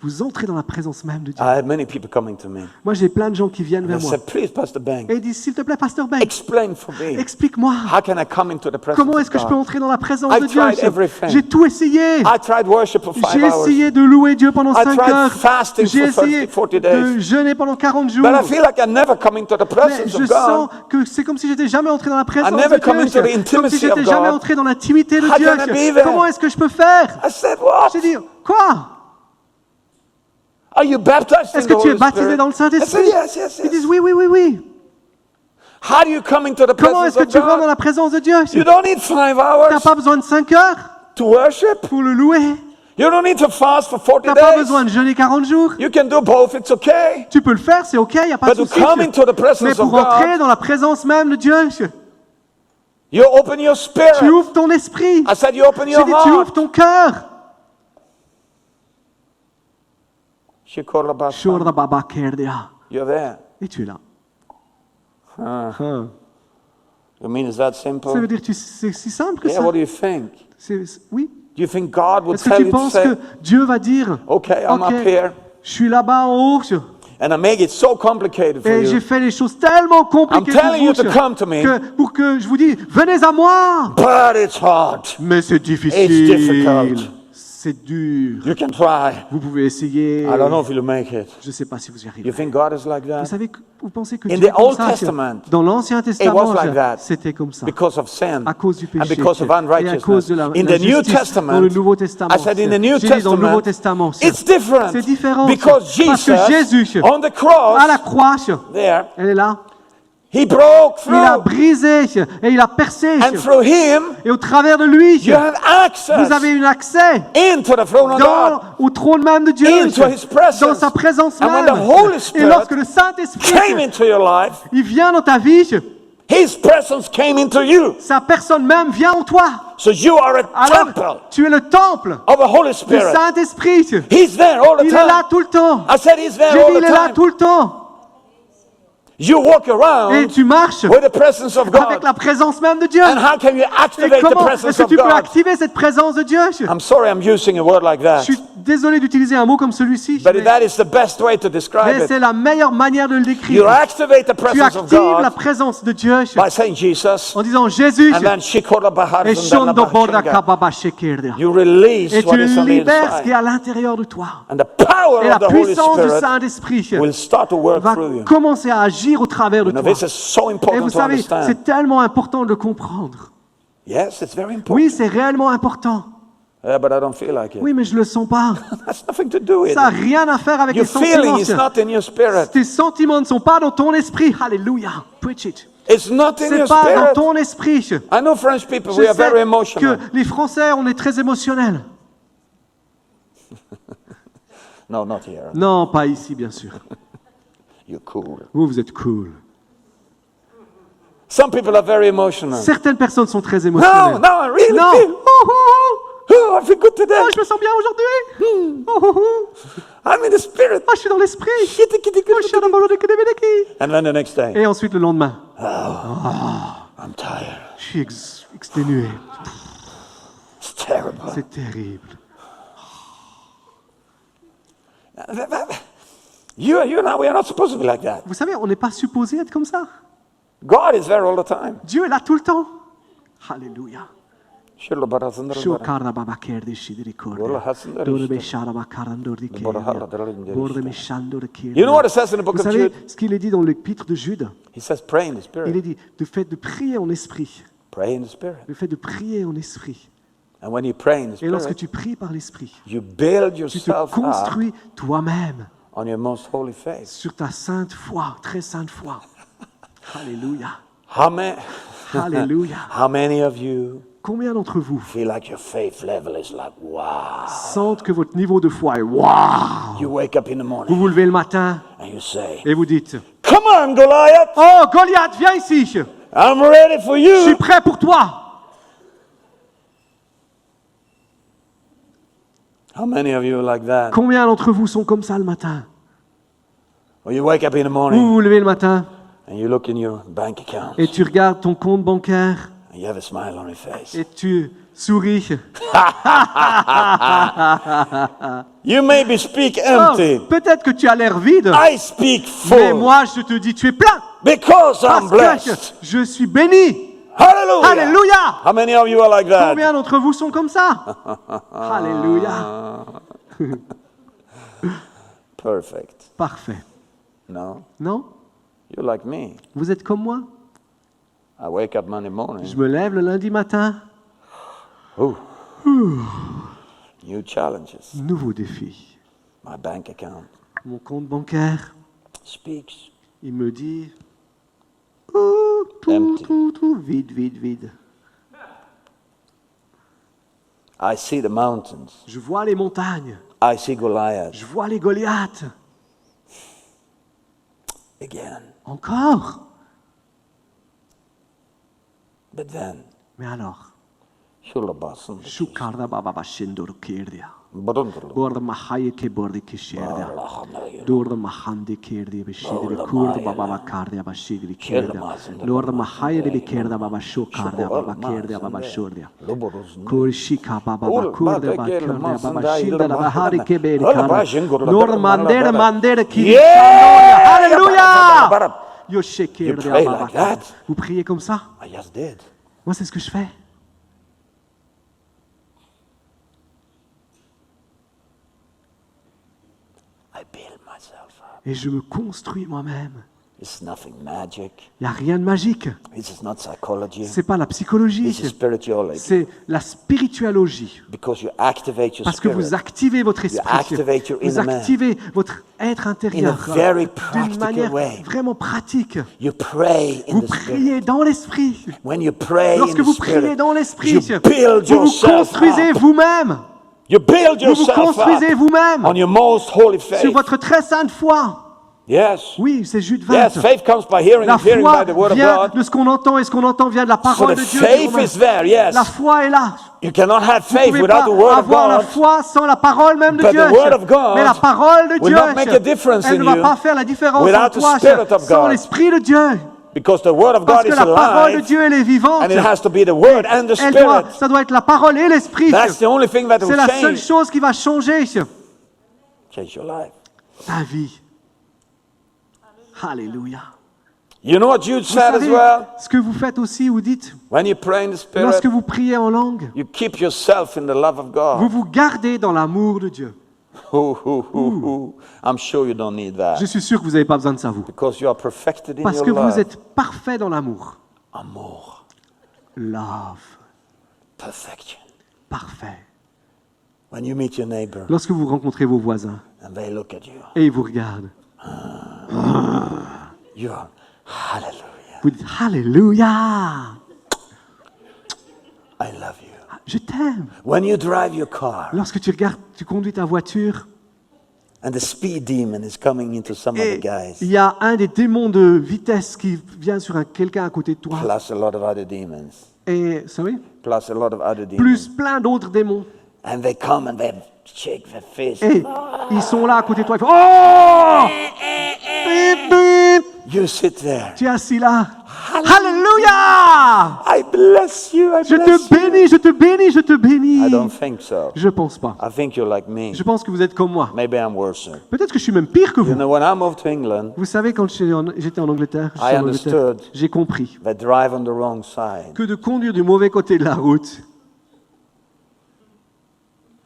Vous entrez dans la présence même de Dieu. I have many people coming to me. Moi, j'ai plein de gens qui viennent They vers moi said, please, Pastor Bang, et ils disent, s'il te plaît, Pasteur Ben, explain for me. explique-moi. How can I come into the presence Comment of est-ce que je peux God? entrer dans la présence I've de Dieu? tried everything. J'ai tout essayé. I tried worship for 5 J'ai hours. essayé de louer Dieu pendant I 5 tried heures. fasting J'ai for essayé 40 de days. jeûner pendant 40 jours. But I feel like I never come into the Mais presence je of sens God. que c'est comme si j'étais jamais entré dans la présence I never come de into the Dieu. Comme intimacy si j'étais of jamais God. entré dans l'intimité de How Dieu. can I be there? Comment est-ce que je peux faire? I said, what? J'ai dit, quoi? Are you baptized in Est-ce the que tu es Holy baptisé Spirit? dans le I said, Saint-Esprit? yes, yes, Ils disent yes. oui, oui, oui, oui. How do you come into the Comment est-ce presence que of tu rentres dans God? la présence de Dieu? You don't need 5 Tu n'as hours pas besoin de 5 heures to worship. pour le louer. You don't need to fast for Tu 40 n'as pas days. besoin de jeûner 40 jours. You can do both, it's okay. Tu peux le faire, c'est OK, il n'y a pas But de to souci. come into the Mais presence pour of God, entrer dans la présence même de Dieu, you open your tu spirit. ouvres ton esprit. I said, you open J'ai your dit, tu ouvres heart. ton cœur. Shikorabasa. Shorda Baba Kerdea. You're there. Et tu es là. You mean it's that Ça simple? veut dire que c'est si simple que Yeah, ça. what do you think? Oui. Do you think God would Est-ce que tell tu you to penses say, que Dieu va dire, okay, I'm OK, up here, je suis là-bas en haut and I make it so complicated for et j'ai you, fait les choses tellement compliquées I'm telling you pour to vous come to me. pour que je vous dise, venez à moi. but it's hard. Mais c'est It's difficile. difficult. C'est dur. You can try. Vous pouvez essayer. I don't know if you'll make it. Je ne sais pas si vous y You arrivez. think God is like Vous that? savez, vous pensez que In Dieu est the comme Old ça, Testament, dans l'Ancien It Testament, was like that c'était comme ça. because of sin À cause du péché and because of et à cause unrighteousness. de la In the New justice. Testament, Dans le Nouveau Testament, I said in the New j'ai dit dans le Nouveau Testament, Testament, it's different c'est différent. because Parce que Jésus, on the à la cross, croix, there, elle est là, He broke il a through, brisé et il a percé. and through Him, Et au travers de lui, you have access vous avez un accès into the throne of God. au trône même de Dieu, Into His presence. dans sa présence And when même. the Holy Et Spirit lorsque le Saint-Esprit came into your life, il vient dans ta vie, His presence came into you. sa personne même vient en toi. So you are a Alors, temple tu es le temple of the Holy du Spirit. Saint-Esprit. He's there all the Il est là time. tout le temps. I said He's there J'ai all dit, the il est là time. tout le temps. You walk Et around tu marches with the presence of avec God. la présence même de Dieu. And how can you Et activate the comment presence est-ce que of tu peux God? activer cette présence de Dieu? I'm sorry I'm using a word like Je that. suis désolé d'utiliser un mot comme celui-ci, But mais that is the best way to describe mais it. c'est la meilleure manière de le You décrire. activate the Tu presence of actives la God présence de Dieu by saying Jesus, en disant Jésus and then Shikora Bahar et Zundana Shondo Borda Bahashinga. Kababa Shekerda. You release Et tu what is on the libères ce qui est inside. à l'intérieur de toi. And the power Et la of the Holy puissance du Spirit Saint-Esprit will start to work va through you. commencer à agir au travers de Now, toi. this is so Et important vous to savez, understand. c'est tellement important de le comprendre. Yes, it's very important. Oui, c'est réellement important. But I don't feel like it. Oui, mais je le sens pas. That's nothing to do with Ça n'a it. rien à faire avec Your les sentiments. feeling is not in your spirit. Tes sentiments ne sont pas dans ton esprit. Alléluia. Preach it. It's not in C'est your pas dans spirit. ton esprit. I know French people, Je we are sais very emotional. que les Français, on est très émotionnels. No, not here. Non, pas ici, bien sûr. You're cool. Vous êtes cool. Some people are very emotional. Certaines personnes sont très No, émotionnelles. no, I really Non. feel. Oh, I feel good today. Oh, je me sens bien aujourd'hui. Oh, oh, oh. I'm in the spirit. Oh, je suis dans l'esprit. Kitty, kitty, Oh, je kitty. suis dans le kedebedeki. And then the next day, Et ensuite le lendemain, I'm tired. je suis exténué. It's terrible. C'est terrible. You and I, we are not supposed to be like that. Vous savez, on n'est pas supposé être comme ça. God is there all the time. Dieu est là tout le temps. Alléluia. Shulabarasandarabara. Shokara baba kerdi shidiri Wala korde. hasandari Dore ishte. be shara bakarandor di Bora hala kerdi. daralindari Borde ishte. me shandor kerdi. You know what it says in the book Vous of savez Jude? ce qu'il est dit dans l'épître de Jude? He says, pray in the Il spirit. est dit de fait de prier en esprit. Pray in the spirit. Le fait de prier en esprit. And when you pray in the Et lorsque spirit, tu pries par l'esprit, you build tu te yourself up construis toi-même on your most holy faith. sur ta sainte foi, très sainte foi. Alléluia. Alléluia. How many of you Combien d'entre vous feel like your faith level is like, wow? sentent que votre niveau de foi est waouh? You wake up in the Vous morning vous levez le matin and you say, et vous dites come on, Goliath, oh Goliath, viens ici, je I'm ready for suis you. prêt pour toi. How many of you are like that? Combien d'entre vous sont comme ça le matin? Or you wake up in the Vous morning vous levez le matin and you look in your bank account et tu regardes ton compte bancaire and you have a smile on your face. et tu souris. You maybe speak Oh, empty. peut-être que tu as l'air vide, I speak mais full moi je te dis tu es plein because I'm parce blessed. que je suis béni. Hallelujah. Alléluia. How many of you are like that? Combien d'entre vous sont comme ça? Alléluia. Perfect. Parfait. No, Non? you're like me. Vous êtes comme moi? I wake up Monday Je morning. me lève le lundi matin. Ooh. New challenges. Nouveau défi. My bank account Mon compte bancaire, speaks. il me dit oh, Empty. tout, vide, vide, vide. I see the mountains. Je vois les montagnes. I see Goliath Je vois les Goliaths. again. Encore. But then, Mais alors, Shulabasan. Shukarda baba shindor kirdia. Badundru. Borda mahaye ke bordi kishirdia. Dorda mahandi kirdia bashidri kurda baba kardia bashidri kirdia. Lord mahaye de kirda baba shukardia baba kirdia baba shurdia. Kurshika baba kurda baba kirdia baba shinda bahari ke beri karda. Lord mandere kirdia. Hallelujah. You pray like that? Vous priez comme ça? I just did. Moi, c'est ce que je fais. I build myself up. Et je me construis moi-même. It's nothing magic. Il n'y a rien de magique. This is not psychology. C'est pas la psychologie. This is spirituality. C'est la spiritualogie. Because you activate your Parce que spirit vous activez votre esprit. activate your Vous inner man. activez votre être intérieur. In a very D'une practical manière way. vraiment pratique. You pray in Vous the spirit. priez dans l'esprit. When you pray Lorsque in the vous priez spirit, dans l'esprit, you build vous vous yourself construisez up. vous-même. You build Vous vous yourself construisez up vous-même on your most holy sur faith. votre très sainte foi. Yes. Oui, c'est Jude 20. Yes, faith comes by hearing La and hearing foi by the word of vient God. de ce qu'on entend et ce qu'on entend vient de la So parole the de Dieu. faith is there, yes. La foi est là. You cannot have Vous ne faith pouvez without pas the word of avoir la God. foi sans la parole même de But Dieu. the word of God Mais la parole de will Dieu, not make a difference elle in ne va you pas faire la différence en without the toi Spirit of sans God. l'Esprit de Dieu. Because the word of Parce God que is la parole de alive. Dieu, elle est vivante. And it has to be the word and the spirit. Ça doit être la parole et l'Esprit. That's the only thing that C'est will la seule change. chose qui va changer Change your life. ta vie. Alléluia. You know what Jude Vous said as savez, well? ce que vous faites aussi, vous dites, When you pray in the Spirit, lorsque vous priez en langue, you keep yourself in the love of vous God. vous gardez dans l'amour de Dieu. I'm sure you don't need that. Je suis sûr que vous n'avez pas besoin de ça, vous. Because you are perfected in Parce your que vous love. êtes parfait dans l'amour. Amour. Love. Perfection. Parfait. When you meet your neighbor Lorsque vous rencontrez vos voisins and they look at you, et ils vous regardent, you're hallelujah. vous dites Alléluia. I love you. Je t'aime. When you drive your car Lorsque tu regardes, tu conduis ta voiture and the speed demon is coming into some of et the guys, il y a un des démons de vitesse qui vient sur quelqu'un à côté de toi. plus a lot of other demons, Et, sorry, plus a lot of other demons. plus plein d'autres démons. And they come and they shake their fist. Et ils sont là à côté de toi. Ils font oh! Bip, bip. You sit there. Tu es assis là. Alléluia! I bless you. I Je bless te you. bénis, je te bénis, je te bénis. I don't think so. Je pense pas. I think you're like me. Je pense que vous êtes comme moi. Maybe I'm worse. Peut-être que je suis même pire que You vous. know, when I moved to England, Vous savez, quand j'étais en Angleterre, I understood. j'ai compris they drive on the wrong side. que de conduire du mauvais côté de la route,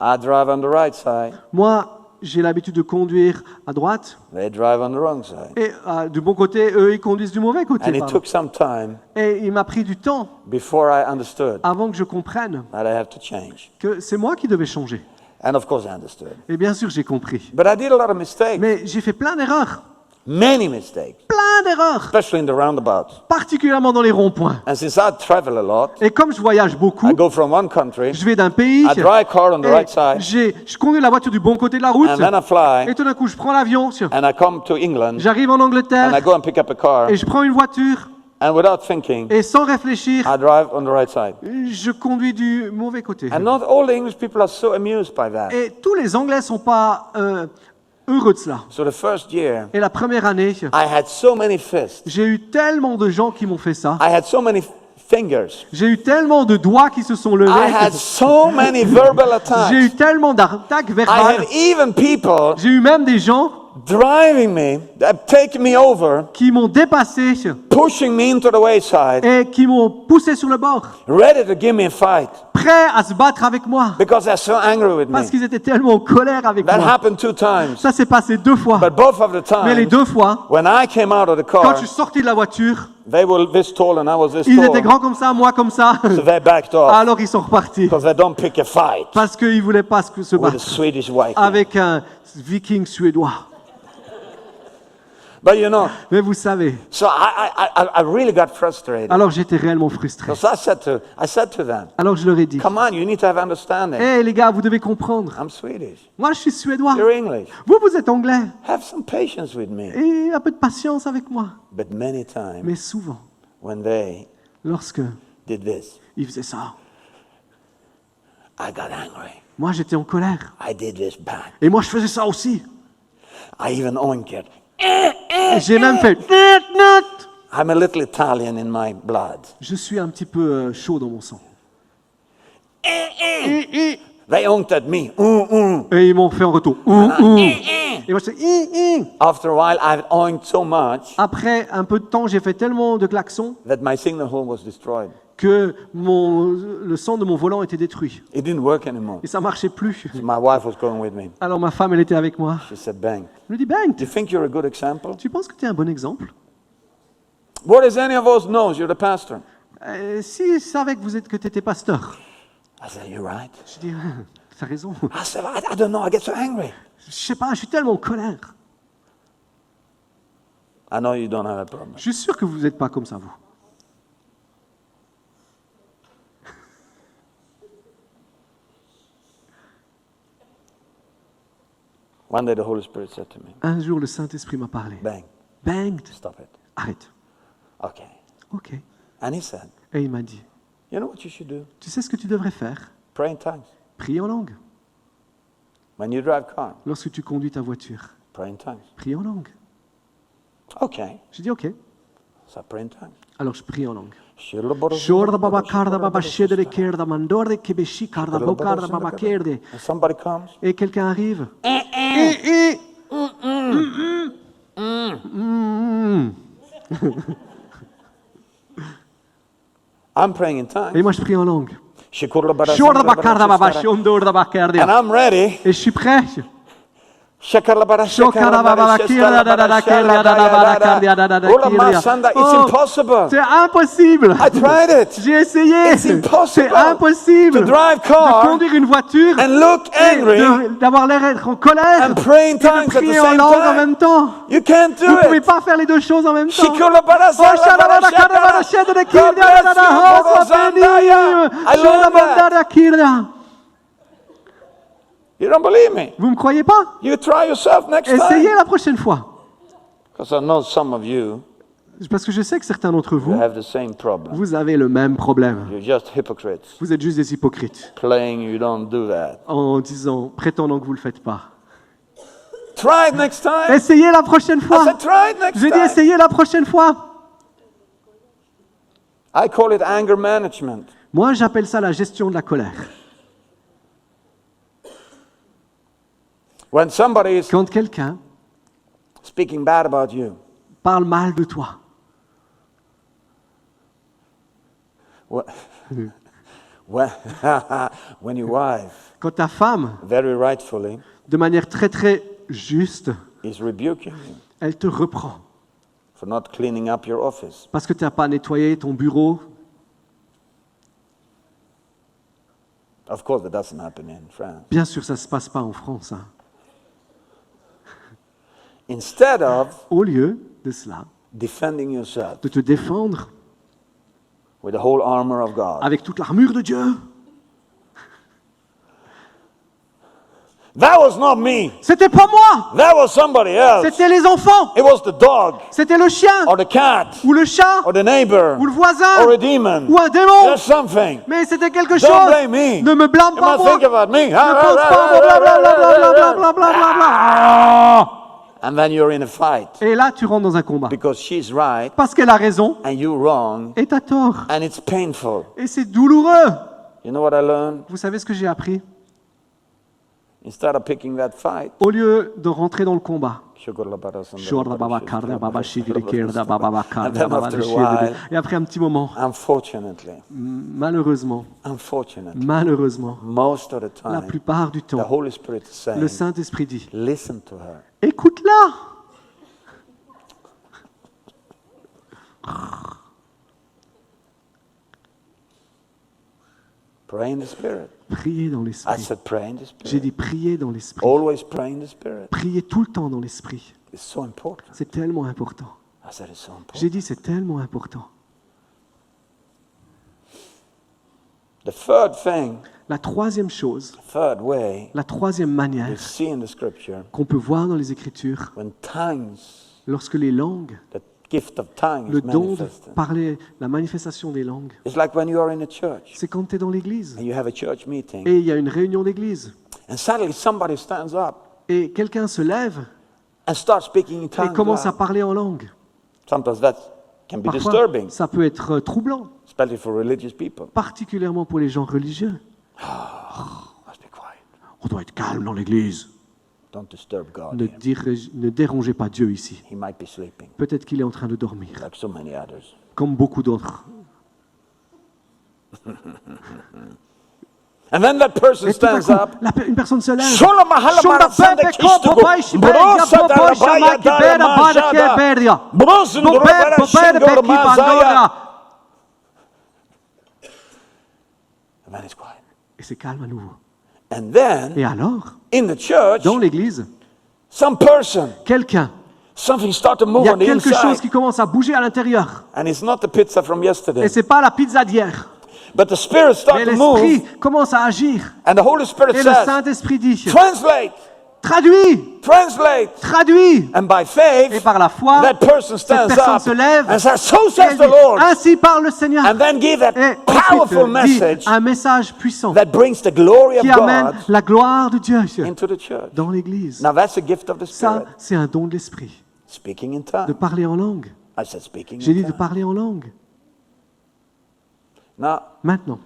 I drive on the right side. moi, j'ai l'habitude de conduire à droite, They drive on the wrong side. et du bon côté, eux, ils conduisent du mauvais côté. And it pardon. took some time Et il m'a pris du temps before I understood avant que je comprenne that I have to change. que c'est moi qui devais changer. And of course I understood. Et bien sûr, j'ai compris. But I did a lot of mistakes. Mais j'ai fait plein d'erreurs. Many mistakes. Plein d'erreurs. Especially in the roundabouts. Particulièrement dans les ronds-points. And since I travel a lot, Et comme je voyage beaucoup, I go from one country, je vais d'un pays, I drive car on the et right side, je conduis la voiture du bon côté de la route, and then I fly, et tout d'un coup, je prends l'avion, and I come to England, j'arrive en and I Angleterre, go and pick up a car, et je prends une voiture, and without thinking, et sans réfléchir, I drive on the right side. je conduis du mauvais côté. And not all the English people are so amused by that. Et tous les Anglais sont pas heureux de cela. So the first year, Et la première année, I had so many fists. j'ai eu tellement de gens qui m'ont fait ça. I had so many fingers. J'ai eu tellement de doigts qui se sont I levés. had so many verbal J'ai eu attacks. tellement d'attaques I verbales. had even people J'ai eu même des gens driving me, taking me over, qui m'ont dépassé pushing me into the wayside, et qui m'ont poussé sur le bord, ready to give me a fight prêts à se battre avec moi because they're so angry with parce me. qu'ils étaient tellement en colère avec That moi. happened 2 times. Ça s'est passé 2 fois. But both of the Mais les times, 2 fois, when I came out of the quand car, je suis sorti de la voiture, they were this tall and I was this ils étaient tall. grands comme ça, moi comme ça. So they backed off Alors ils sont repartis because they don't pick a fight parce qu'ils ne voulaient pas se with a battre Swedish Viking. avec un viking suédois. But you know, Mais vous savez, so I really got frustrated. alors j'étais réellement frustré. Because I said to them, Alors je leur ai dit, come on, you need to have understanding. hé les gars, vous devez comprendre. I'm Swedish. Moi je suis suédois. You're English. Vous, vous êtes anglais. Have some patience with me. Et un peu de patience avec moi. But many times Mais souvent, when they lorsque did this, ils faisaient ça, I got angry. moi j'étais en colère. I did this back. Et moi je faisais ça aussi. I even oinked. Et j'ai même fait I'm a little Italian in my blood. Je suis un petit peu chaud dans mon sang. They oinked at me. Et ils m'ont fait en retour. Et moi je fais After a while, I oinked so much Après un peu de temps, j'ai fait tellement de klaxons that my signal horn was destroyed. que le sang de mon volant était détruit. It didn't work anymore. Et ça marchait plus. My wife was going with me. Alors ma femme, elle était avec moi. She said, Bang, Je lui dis, Ben, do you think you're a good example? tu penses que tu es un bon exemple? What does any of us know? You're the pastor. Si je savais que tu étais pasteur. I said, you're right. Je dis, t'as raison. I said, I don't know. I get so angry. Je sais pas, je suis tellement en colère. I know you don't have a problem. Je suis sûr que vous n'êtes pas comme ça, vous. One day the Holy Spirit said to me, Un jour, le Saint-Esprit m'a parlé. Bang, Banged. stop it. Arrête. Okay. Ok. And he said, Et il m'a dit, you know what you should do? tu sais ce que tu devrais faire? Pray in tongues. Prie en langue. When you drive car, Lorsque tu conduis ta voiture, pray in tongues. prie en langue. Okay. J'ai dit, ok. So I pray in tongues. Alors je prie en langue. And baba karda baba shedere kerda mandorde kebeshi karda bokarda baba kerde. somebody comes. Et quelqu'un arrive. I'm praying in Et tongues. moi je prie en langue. And I'm ready. Et je suis prêt. It's impossible. C'est impossible. I tried it. J'ai essayé. It's impossible C'est impossible to drive de car conduire une voiture and look et angry d'avoir l'air d'être en colère and pray in et de tongues at the prier en same langue en time. même temps. You can't do Vous ne pouvez it. pas faire les deux choses en même temps. God bless you, I love that. You don't believe me? Vous ne me croyez pas? You try yourself next Essayez time. la prochaine fois. Because I know some of you Parce que je sais que certains d'entre You vous, have the same problem. vous avez le même problème. You're just hypocrites. Vous êtes juste des hypocrites Playing you don't do that. en disant, prétendant que vous ne le faites pas. Try it next time. Essayez la prochaine I fois. said, try it next J'ai dit, time. essayez la prochaine fois. I call it anger management. Moi, j'appelle ça la gestion de la colère. When somebody is Quand quelqu'un speaking bad about you, parle mal de toi, wh- when, when your wife, quand ta femme, very rightfully, de manière très très juste, is rebuking you elle te reprend for not cleaning up your office, parce que tu n'as pas nettoyé ton bureau. of course that doesn't happen in France. Bien sûr, ça ne se passe pas en France. Hein. Instead of Au lieu de cela, defending yourself de te défendre with the whole armor of God, avec toute l'armure de Dieu. that was not me. C'était pas moi, That was somebody else. c'était les enfants, It was the dog c'était le chien, or the cat ou le chat, or the neighbor ou le voisin, or a demon. ou un démon. There's something. Mais c'était quelque Don't chose. blame me. Ne me blâme You pas must moi. think about me. Ne pense pas au blablabla. And then you're in a fight Et là, tu rentres dans un combat. because she's right Parce qu'elle a raison and you're wrong, et t'as tort. and it's painful. Et c'est douloureux. You know what I learned? Vous savez ce que j'ai appris? Instead of picking that fight, Au lieu de rentrer dans le combat. and then after a while, Et après un petit moment, unfortunately, malheureusement, most of the la time, plupart du the temps, Holy Spirit is le saying, Saint-Esprit dit, listen to her. écoute-la. Pray in the Spirit. Priez dans I l'Esprit. said, pray in the J'ai Spirit. dit priez dans l'Esprit. Always pray in the Spirit. Priez tout le temps dans l'Esprit. It's so important. C'est tellement important. I said, it's so important. J'ai dit c'est tellement important. The third thing, La troisième chose, third way la troisième we manière see in the Scripture, qu'on peut voir dans les Écritures, when tongues, lorsque les langues, the gift of tongues le is don de manifested. parler, la manifestation des langues, It's like when you are in a church c'est quand tu es dans l'église and you have a church meeting et il y a une réunion d'église and suddenly somebody stands up et quelqu'un se lève and starts speaking in et tongues. commence à loud. parler en langue. Sometimes that can be Parfois, disturbing, ça peut être troublant, especially for religious people. particulièrement pour les gens religieux. Must be quiet. On doit être calme dans l'église. Don't disturb God. Ne, here. ne dérangez pas Dieu ici. He might be sleeping, Peut-être qu'il est en train de dormir, like so many others. comme beaucoup d'autres. And then that person Et tout à stands coup, up. une personne se lève. Shola mahala Shunda marasanda pepe kistugu. ko popai shiberi, Brosa ya popo dalabaya shamaki bera dala bada majada. keberia. Brosun Dobe drobara popere shingor peki mazaya. bandoria. And then it's quiet. Et c'est calme à nouveau. And then, Et alors, in the church, dans l'église, some person, quelqu'un, something start to il move y a on the quelque chose inside. qui commence à bouger à l'intérieur. And it's not the pizza from yesterday. Et c'est pas la pizza d'hier. But the Spirit starts Mais to move. l'esprit commence à agir. And the Holy Spirit Et le says, Saint-Esprit dit, translate, traduis, translate. traduis. And by Et faith, par la foi, that person cette stands personne up se lève. and says, so Et says elle the dit, Lord. ainsi parle le Seigneur. And then give Et that powerful ensuite dit message un message puissant that brings the glory of qui amène God la gloire de Dieu into the church. dans l'église. Now that's a gift of the Ça, Spirit. c'est un don de l'esprit, Speaking in de tongues. parler en langue. I said speaking J'ai dit in de tongues. parler en langue. Now, Maintenant,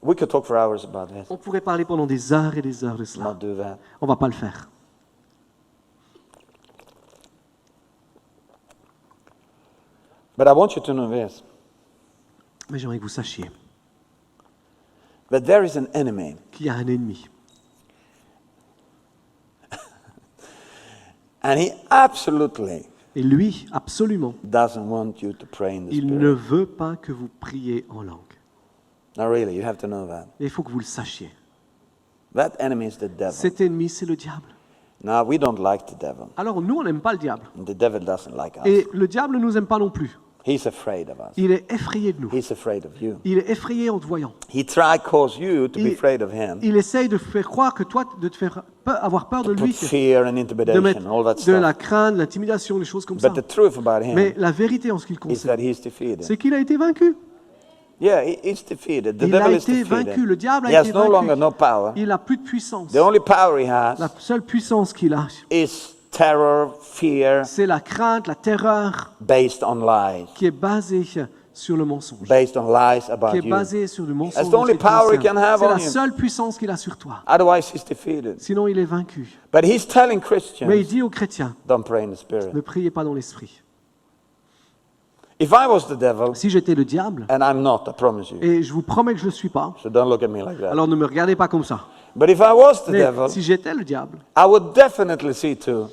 we could talk for hours about this. on pourrait parler pendant des heures et des heures de cela. Not do that. On va pas le faire. But I want you to know this, Mais j'aimerais que vous sachiez that there is an enemy. qu'il y a un ennemi. And he absolutely Et lui, absolument, doesn't want you to pray in the il ne Spirit. veut pas que vous priez en langue. Now really, you have to know that. Et il faut que vous le sachiez. That enemy is the devil. Cet ennemi, c'est le diable. Now, we don't like the devil. Alors nous, on n'aime pas le diable. And the devil doesn't like us. Et le diable ne nous aime pas non plus. He's afraid of us. Il est effrayé de nous. He's afraid of you. Il est effrayé en te voyant. He tried to cause you to be Il- afraid of him. Il essaye de faire croire que toi, de te faire avoir peur de Put lui, fear and de intimidation, mettre all that de stuff. la crainte, de l'intimidation, des choses comme ça. But the truth about him Mais la vérité en ce qui le is that concerne, he's defeated. c'est qu'il a été vaincu. Yeah, he's defeated. The Il a devil is été defeated. vaincu. Le diable He a has été no longer no vaincu. power. Il n'a plus de puissance. The only power he has La seule puissance qu'il a, is terror, fear, c'est la crainte, la terreur based on lies. qui est basée sur le mensonge. Based on lies about Qui est you. basée sur le mensonge. That's the only qui te power he concerne. can have C'est on la you. seule puissance qu'il a sur toi. Otherwise, he's defeated. Sinon, il est vaincu. But he's telling Mais il Christians, dit aux chrétiens, don't pray in the spirit. ne priez pas dans l'esprit. If I was the devil, Si j'étais le diable, and I'm not, I promise you, et je vous promets que je ne le suis pas, so don't look at me like that. alors ne me regardez pas comme ça. But if I was the Mais devil, si j'étais le diable, I would definitely see to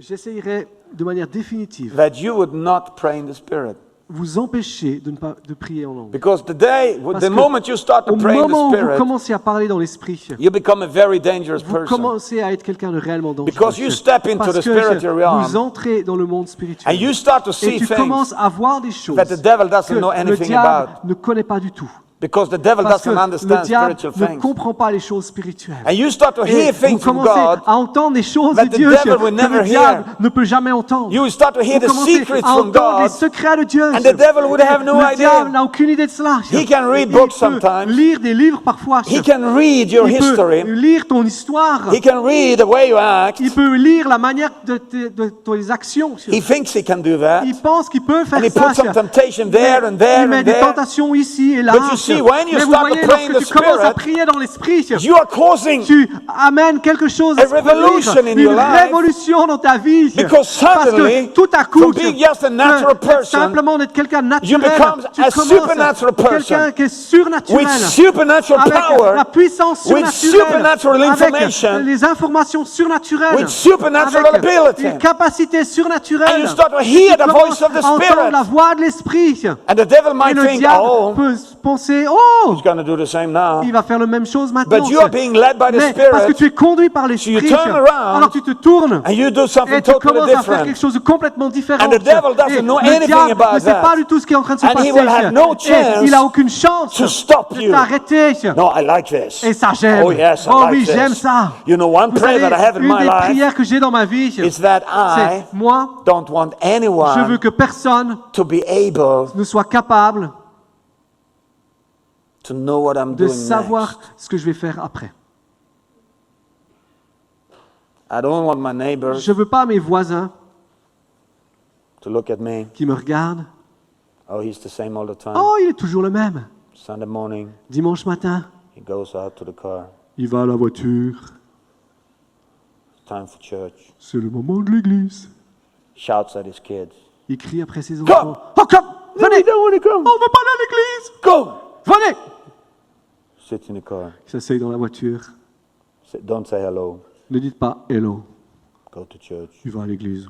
j'essayerais de manière définitive that you would not pray in the spirit. vous empêcher de ne pas de prier en langue. Because the Parce que moment you start to au pray in the moment où vous spirit, commencez à parler dans l'esprit, you become a very dangerous vous person. commencez à être quelqu'un de réellement dangereux. Because you step into Parce the que spiritual realm, vous entrez dans le monde and spirituel. you start to Et see tu things commences à voir des choses that the devil doesn't que know le anything diable about. ne connaît pas du tout. Because the devil Parce que doesn't le understand diable spiritual ne things. comprend pas les choses spirituelles. And you start to Et hear vous things from commencez God. à entendre des choses that de the Dieu devil que will le never diable hear. ne peut jamais entendre. You start to hear Vous the commencez secrets à from entendre les God. secrets de Dieu. And the devil would have no Le idea. diable n'a aucune idée de cela. He can read Il books peut sometimes. lire des livres parfois. He can read your Il peut history. lire ton histoire. He can read the way you act. Il peut lire la manière de tes actions. He thinks he can do that. Il pense qu'il peut faire And he ça. puts some temptation there and there Il met and des there. tentations ici et là. But you see, when you Mais vous start to voyez, pray in lorsque the tu commences à spirit, prier dans l'esprit, You are causing tu amènes quelque chose a à se produire, revolution in your une life. révolution dans ta vie. Because Parce suddenly, que tout à coup, from being just a natural person, simplement d'être quelqu'un de you naturel, become tu a commences supernatural quelqu'un person qui est surnaturel. with supernatural Avec power, la puissance with surnaturelle, supernatural avec information, les informations surnaturelles, with supernatural avec ability. une capacité surnaturelle. And you start to hear Tu the voice of the commences à entendre la Spirit. voix de l'esprit. And the devil Et might le think, diable oh, peut penser, oh, he's going to do the same now. il va faire la même chose maintenant. But you are being led by the Mais parce que Spirit, tu es conduit par l'esprit, you turn around alors tu te tournes and you do something et tu totally commences à faire quelque different. chose de complètement différent. And the devil doesn't Et know le anything diable about ne sait that. pas du tout ce qui est en train de se And he passer. will have no Et chance il n'a aucune chance to stop de you. t'arrêter. No, I like this. Et ça, j'aime. Oh yes, I Oh like oui, this. j'aime ça. You know, one Vous prayer savez, that I have in une my des life prières que j'ai dans ma vie, is that I c'est moi, don't want je veux anyone que personne to be able ne soit capable to know what I'm de doing savoir next. ce que je vais faire après. I don't want my neighbors Je veux pas mes voisins to look at me. qui me regardent. Oh, he's the same all the time. Oh, il est toujours le même. Sunday morning, Dimanche matin, he goes out to the car. il va à la voiture. Time for church. C'est le moment de l'église. Shouts at his kids. Il crie après ses Come. enfants. Oh, come! No, Venez! we don't want to come. On veut pas aller à l'église! Go. Venez! Sit in the car. Il s'asseye dans la voiture. Don't say hello. Ne dites pas hello. Go to church. Il va à l'église.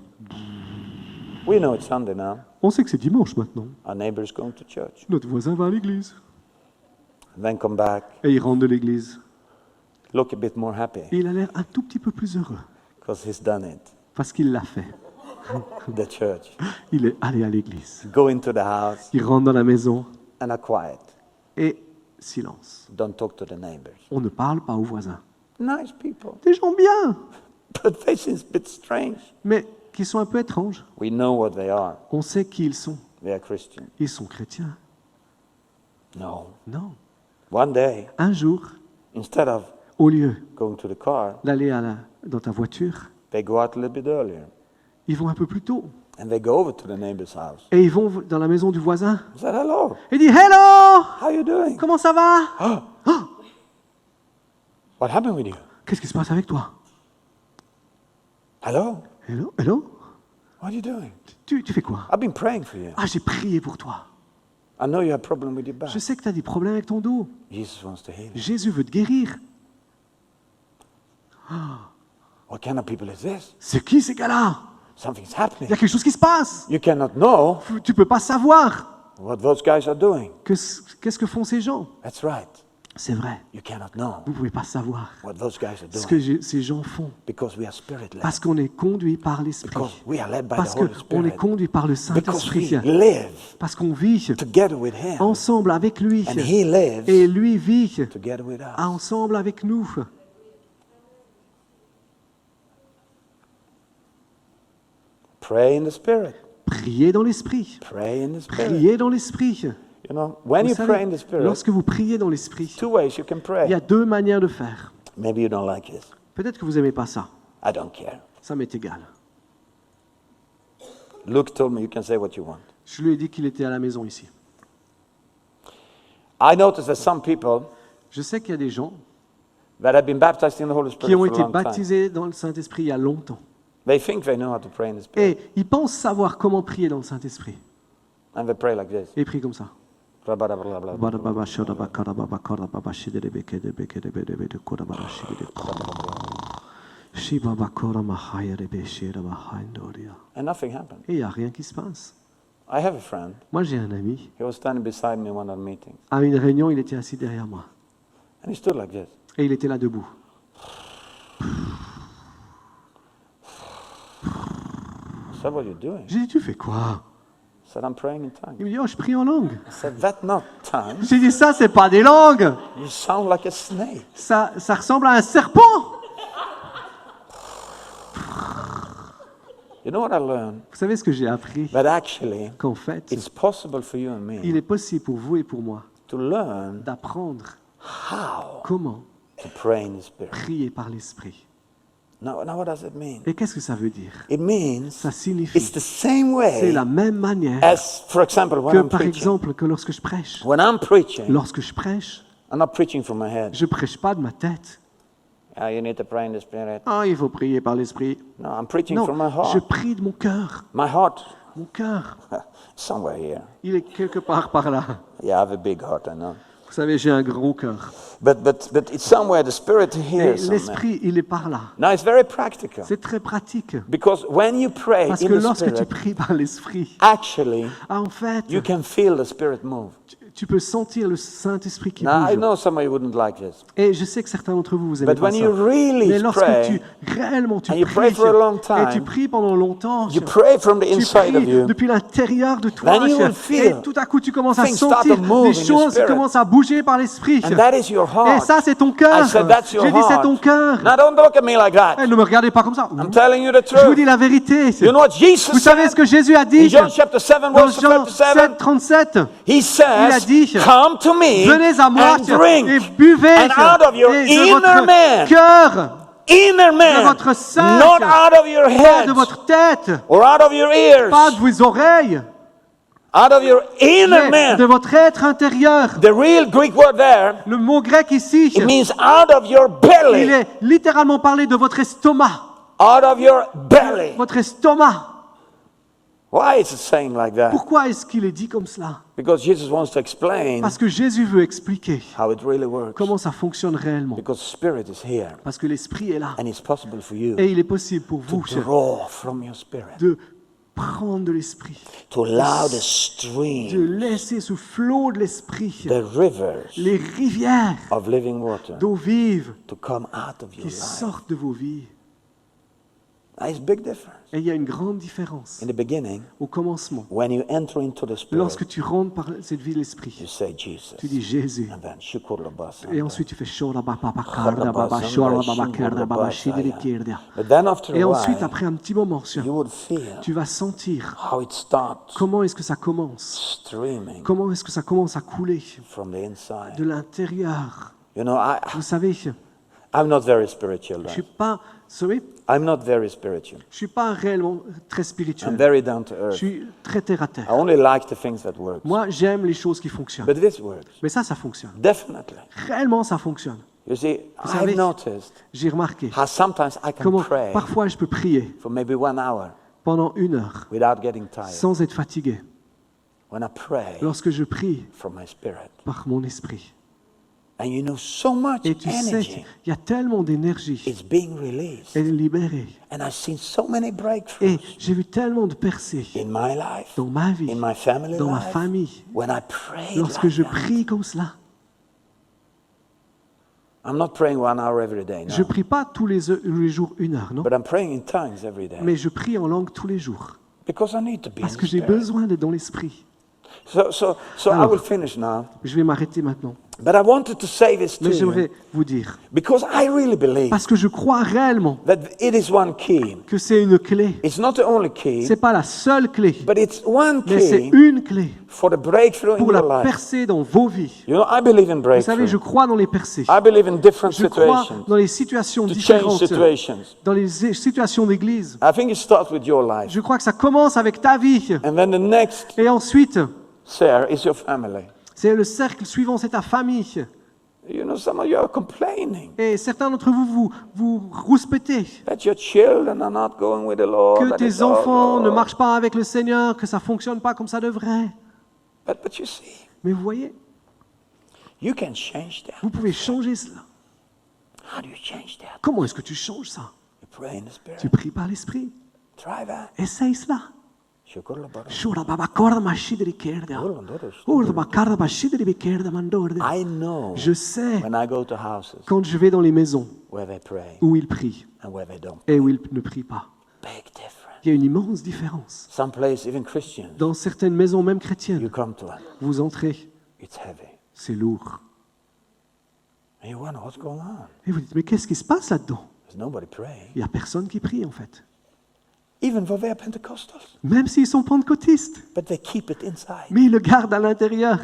We know it's Sunday now. On sait que c'est dimanche maintenant. Our neighbor is going to church. Notre voisin va à l'église. And then come back. Et il rentre de l'église. Look a bit more happy Et il a l'air un tout petit peu plus heureux. because he's done it. Parce qu'il l'a fait. The church. Il est allé à l'église. Go into the house Il rentre dans la maison and are quiet. et silence. Don't talk to the neighbors. On ne parle pas aux voisins. Nice people. Des gens bien, But they seem a bit strange. mais qui sont un peu étranges. We know what they are. On sait qui ils sont. They are Christian. Ils sont chrétiens. No. Non. One day, Un jour, instead of au lieu going to the car, d'aller dans ta voiture, they go out a little bit earlier. ils vont un peu plus tôt. And they go over to the neighbor's house. Et ils vont dans la maison du voisin. I said, hello, Et ils disent « Hello! how you doing? Comment ça va? What happened with you? Qu'est-ce qui se passe avec toi? Hello, Hello? Hello? what are you doing? Tu fais quoi? I've been praying for you. Ah, j'ai prié pour toi. I know you have a problem with your back. Je sais que tu as des problèmes avec ton dos. Jesus wants to heal you. Jésus veut te guérir. What kind of people is this? C'est qui ces gars-là? Something's Il y a happening. quelque chose qui se passe. You cannot know Tu peux pas savoir. what those guys are doing. Qu'est-ce que font ces gens? That's right. C'est vrai. You cannot know Vous ne pouvez pas savoir what those guys are ce que doing ces gens font. because we are spirit-led. Parce qu'on est conduit par l'Esprit. Because we are led by Parce the Holy qu'on est Spirit. conduit par le Because we Saint-Esprit. live Parce qu'on vit together with Him. ensemble avec lui. And He lives Et lui vit together with us. ensemble avec nous. Pray in the Spirit. Priez dans l'Esprit. Pray in the Spirit. Priez dans l'Esprit. You know, when Vous you savez, pray in the Spirit, lorsque vous priez dans l'Esprit, two ways you can il y a pray. deux manières de faire. Maybe you don't like this. Peut-être que vous n'aimez pas ça. I don't care. Ça m'est égal. Luke told me you can say what you want. Je lui ai dit qu'il était à la maison ici. I noticed that some people Je sais qu'il y a des gens that have been baptized in the Holy Spirit qui ont for a été long time, baptisés dans le Saint-Esprit il y a longtemps. they think they know how to pray in the Spirit. Et ils pensent savoir comment prier dans le Saint-Esprit. And they pray like this. Et ils prient comme ça. And nothing happened. Et il n'y a rien qui se passe. I have a friend. Moi, j'ai un ami. He was standing beside me in one of the meetings. À une réunion, il était assis derrière moi. And he stood like this. Et il était là debout. I said, what are you doing? J'ai dit, tu fais quoi? I said, I'm praying in tongues. Il me dit, oh, je prie en langue. I said, that's not tongues. J'ai dit, ça, c'est pas des langues. You sound like a snake. Ça ressemble à un serpent. You know what I learned? Vous savez ce que j'ai appris? That actually, Qu'en fait, it's possible for you and il me est possible pour vous et pour moi to learn d'apprendre how comment to pray in the Spirit. prier par l'Esprit. Now what does it mean? Et qu'est-ce que ça veut dire? It means Ça signifie, it's the same c'est way la même manière as, for example, when que, I'm par preaching. exemple, que lorsque je prêche. When I'm preaching, Lorsque je prêche, I'm not preaching from my head. je prêche pas de ma tête. You need to pray in the Spirit. Ah, il faut prier par l'Esprit. No, I'm preaching Non, from my je heart. prie de mon cœur. My heart, Mon cœur, somewhere here. il est quelque part par là. Yeah, I have a big heart, I know. Vous savez, j'ai un gros cœur. But it's somewhere, the Spirit Et here somewhere. l'Esprit, il est par là. Now it's very practical. C'est très pratique. Because when you pray Parce in que the lorsque tu Spirit, pries par l'Esprit, actually, en fait, you can feel the Spirit move. tu peux sentir le Saint-Esprit qui Now, I bouge. know some of you wouldn't like this. Et je sais que certains d'entre vous, vous aimez But pas when ça. you really Mais lorsque pray, réellement tu and you pray pries, for a long et time, tu pries pendant longtemps, you pray from the tu inside of pries you, depuis l'intérieur de toi, then you will et feel tout à coup tu commences à things start sentir to move des in your choses qui spirit. commencent à bouger par l'Esprit. and that is your Et heart. ça, c'est ton cœur. I said, that's your J'ai dit, c'est heart. ton cœur. Now don't look at me like that. Eh, ne me regardez pas comme ça. I'm telling you the Je vous dis truth. la vérité. You know what Jesus Vous savez said? ce que Jésus a In dit John chapter 7, dans verse Jean 37, 7, 37? he Il a says, dit, come to me venez à moi and drink. et buvez And out of your et de inner votre man, cœur, inner de man, votre sein, not out of your pas head de votre tête, or out of your ears, pas de vos oreilles, out of your inner mais de man. votre être intérieur. The real Greek word there, Le mot grec ici, it means out of your il belly. est littéralement parlé de votre estomac. Out of your belly. Votre estomac. Why is it saying like that? Pourquoi est-ce qu'il est dit comme cela? Because Jesus wants to explain Parce que Jésus veut expliquer how it really works. comment ça fonctionne réellement. Because Spirit is here. Parce que l'Esprit est là. And it's possible for you Et il est possible pour to vous draw from your spirit, de prendre de l'Esprit, to allow the de stream, laisser ce flot de l'Esprit, the rivers les rivières of living water d'eau vive to come out of your qui life. sortent de vos vies. There's a big difference. Et il y a une grande différence. In the beginning, Au commencement, when you enter into the Spirit, lorsque tu rentres par cette vie de you l'Esprit, say Jesus. tu dis Jésus. And then Shukurlabasa. Et ensuite tu fais Shora Baba Karda Baba Shora Baba Karda Baba Shidiri Kirda. But then after Et a ensuite, while, après un petit moment, you would feel tu vas sentir how it starts comment est-ce que ça commence. streaming Comment est-ce que ça commence à couler from the inside. de l'intérieur. You know, Vous savez, je I'm not very spiritual. suis Right? pas, vous savez, I'm not very spiritual. je suis pas réellement très I'm spirituel. very down to Je earth. suis très terre à I terre. only like the things that work. Moi, j'aime les choses qui fonctionnent. But this works. Mais ça fonctionne. Definitely. Réellement, ça fonctionne. You see, savez, I've noticed J'ai remarqué how sometimes I can comment pray parfois je peux prier for maybe 1 hour pendant 1 heure without getting tired. sans être fatigué. When I pray Lorsque je prie from my spirit. par mon esprit. And you know, so much Et tu sais energy qu'il y a tellement d'énergie. is being released. Elle est libérée. And I've seen so many Et breakthroughs j'ai vu tellement de percées in my life, dans ma vie, in my family dans ma life, famille, when I pray lorsque like je that. prie comme cela. I'm not praying 1 hour every day, Je no. prie pas tous les jours 1 heure, non? But I'm praying in tongues every day. Mais je prie en langue tous les jours. Because I need to be in Parce the que j'ai Spirit. besoin d'être dans l'esprit. So I Alors. will finish now. Je vais m'arrêter maintenant. But I wanted to say this to Mais you j'aimerais vous dire, because I really believe parce que je crois réellement that it is one key. que c'est une clé. It's not the only key, C'est pas la seule clé, but it's one mais c'est key une clé for the breakthrough in pour your la life. percée dans vos vies. You know, I believe in Vous savez, je breakthrough. crois dans les percées. I believe in different Je crois situations, dans les situations to change différentes, situations. dans les situations d'église. I think it starts with your life. Je crois que ça commence avec ta vie. And then the next Et ensuite, sphere is your family. c'est le cercle suivant, c'est ta famille. You know, some of you are complaining Et certains d'entre vous rouspétez that your children are not going with the Lord. que that it's tes enfants all- ne marchent pas avec le Seigneur, que ça fonctionne pas comme ça devrait. But you see, Mais vous voyez, you can change that. vous pouvez changer cela. How do you change that? Comment est-ce que tu changes ça? You pray in the Spirit. Tu pries par l'esprit. Try that. Essaye cela. Shukurlabara. Shura baba korda mashidri kerda. Urda bakarda bashidri bikerda mandorda. I know Je sais when I go to houses quand je vais dans les maisons where they pray où ils prient and where they don't. et où ils ne prient pas. Big difference. Il y a une immense différence. Some places, even Christians, Dans certaines maisons, même you chrétiennes, come to it, vous entrez, it's heavy. c'est lourd. And you wonder what's going on. Et vous dites, mais qu'est-ce qui se passe là-dedans? There's nobody praying. Il n'y a personne qui prie en fait. Even for their Pentecostals. Même s'ils sont pentecôtistes. But they keep it inside. Mais ils le gardent à l'intérieur.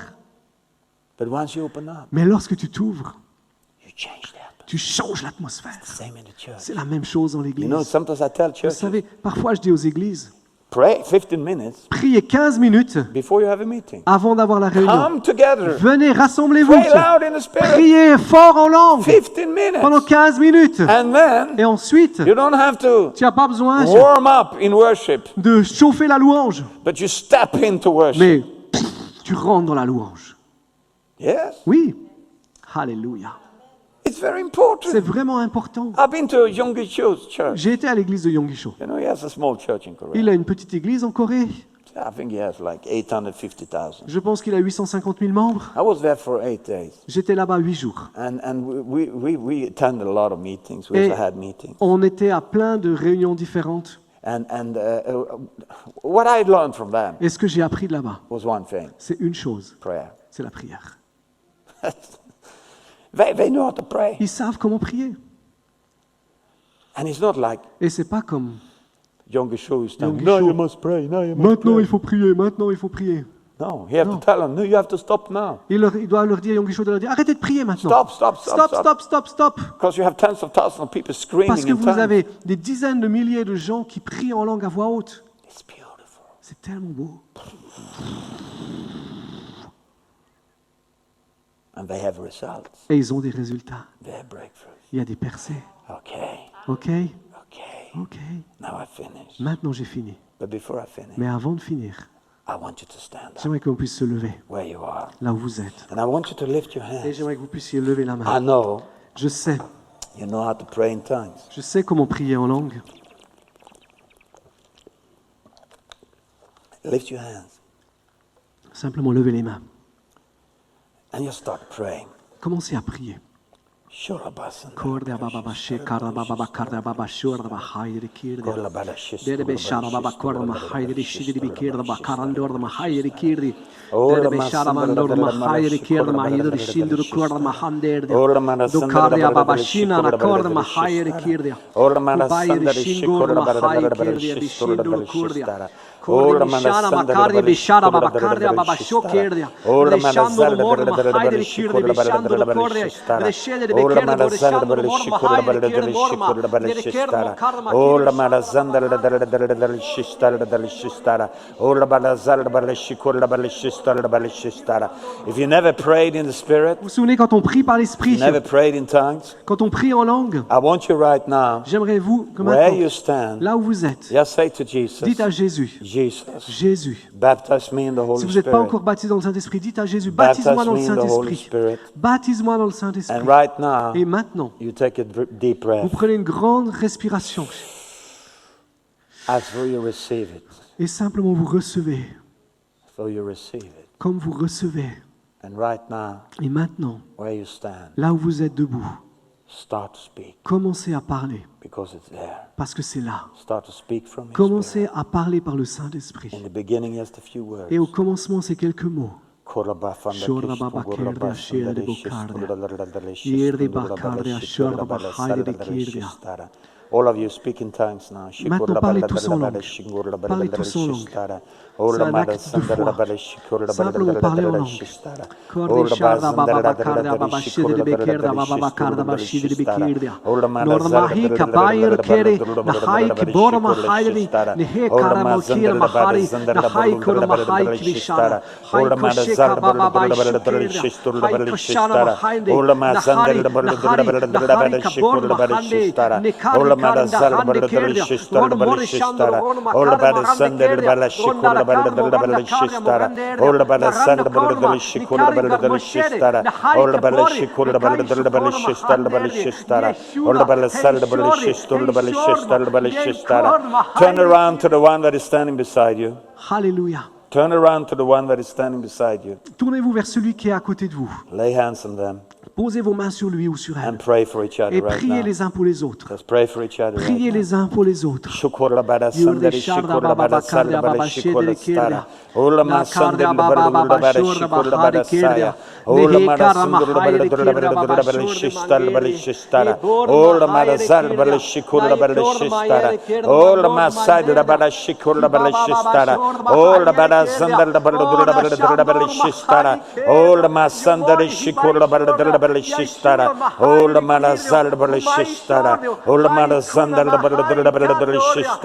But once you open up, Mais lorsque tu t'ouvres, you change that. tu changes l'atmosphère. Same in the church. C'est la même chose dans You l'église. know, sometimes I tell Vous churches, savez, parfois je dis aux églises, pray 15 minutes priez 15 minutes before you have a meeting. avant d'avoir la réunion. Come together. Venez, rassemblez-vous. Pray loud in the Spirit. Priez fort en langue 15 pendant minutes. 15 minutes. And then Et ensuite, you don't have to tu n'as pas besoin warm up in worship, de chauffer la louange, but you step into worship. mais tu rentres dans la louange. Yes, Oui. Alléluia. it's very C'est important. vraiment important. I've been to Yonggi Cho's church. J'ai été à l'église de Yonggi-sho. You know, he has a small church in Korea. Il a une petite église en Corée. I think he has like 850,000. Je pense qu'il a 850 000 membres. I was there for 8 days. J'étais là-bas 8 jours. And we attended a lot of meetings. We Et also had meetings. on était à plein de réunions différentes. And what I learned from them Et ce que j'ai appris de là-bas, was one thing: c'est une chose, prayer. c'est la prière. They know how to pray. Ils savent comment prier. And it's not like Et c'est pas comme Yonggi Cho is telling, Yonggi no, Cho. you must pray, no, you must maintenant pray. il faut prier, maintenant il faut prier. No, you have No. to tell them, no, you have to stop now. Il doit leur dire, Yonggi-sho doit leur dire, arrêtez de prier maintenant. Stop. Because you have tens of thousands of people screaming Parce que in vous tongues. avez des dizaines de milliers de gens qui prient en langue à voix haute. It's beautiful. C'est tellement beau. And they have results. Et ils ont des résultats. They have breakthroughs. Il y a des percées. Okay, Ok, okay. ok. Now I finish. Maintenant j'ai fini. But before I finish, Mais avant de finir, I want you to stand up j'aimerais qu'on puisse se lever where you are. là où vous êtes. And I want you to lift your Et hands. j'aimerais que vous puissiez lever la I main. know Je sais, you know how to pray in tongues. je sais comment prier en langue. Lift your hands Simplement lever les mains. and you start praying. Commencez à prier. Shurabasan. Korda baba bashe karda baba karda baba shorda ba hayri kirda. Dere be shara baba korda ma hayri shidri bi kirda ba karandor ma hayri kirdi. Dere be shara mandor ma hayri kirda ma hayri shindur korda ma hander. Do karda baba shina na korda ma hayri kirda. Bayri shingur ma hayri kirda bi shindur korda. Korda shana ma kardi be shara baba karda baba shokirda. De shandur mor ma hayri kirda bi shandur korda. De sheder Ora marazanda per shikura per shikura per shistara. Ora marazanda per shistara per shistara. Ora marazanda per shikura per shistara per shistara. If you never prayed in the spirit, Vous vous souvenez quand on prie par l'esprit, never prayed in tongues, quand on prie en langue, I want you right now, j'aimerais vous que where maintenant, you stand, là où vous êtes, just say to Jesus, dites à Jésus, Jesus, Jésus. baptize me in the Si Holy vous n'êtes pas Spirit. encore baptisé dans le Saint-Esprit, dites à Jésus, Baptise baptise-moi dans le me in the Holy Saint-Esprit. Spirit. Baptise-moi dans le And Saint-Esprit. right now, Et maintenant, you take a deep vous breath prenez une grande respiration as though you receive it. et simplement vous recevez So you receive it. comme vous recevez. And right now, Et maintenant, where you stand, là où vous êtes debout, Start to speak Commencez à parler because it's there. parce que c'est là. Start to speak from His Commencez Spirit. à parler par le Saint-Esprit. In the beginning, just a few words. Et au commencement, c'est quelques mots. All of you speak in tongues now. Maintenant, parlez tous en langue. Parlez tous en langue. C'est un acte de foi. Simplement parler en langue. Turn around to the one that is standing beside you. Alléluia. Turn around to the one that is standing beside you. Tournez-vous vers celui qui est à côté de vous. Lay hands on them Posez vos mains sur lui ou sur elle. and pray for each other Et right priez now. les uns pour les autres. Let's pray for each other right Priez now. les uns pour les autres. Shukura bada sandari, shukura bada sandari, bada shukura stara. Ola ma sandari, bada bada shukura bada saya. Ola ma sandari, bada bada bada shistara, bada shistara. Ola ma sandari, bada shukura bada shistara. Ola ma sandari, bada shukura bada shistara. Ola bada sandari, bada bada shistara. Ola ma sandari, shukura bada bada shistara. Ola ma sandari, bada shistara. Ola ma sandari, bada shistara.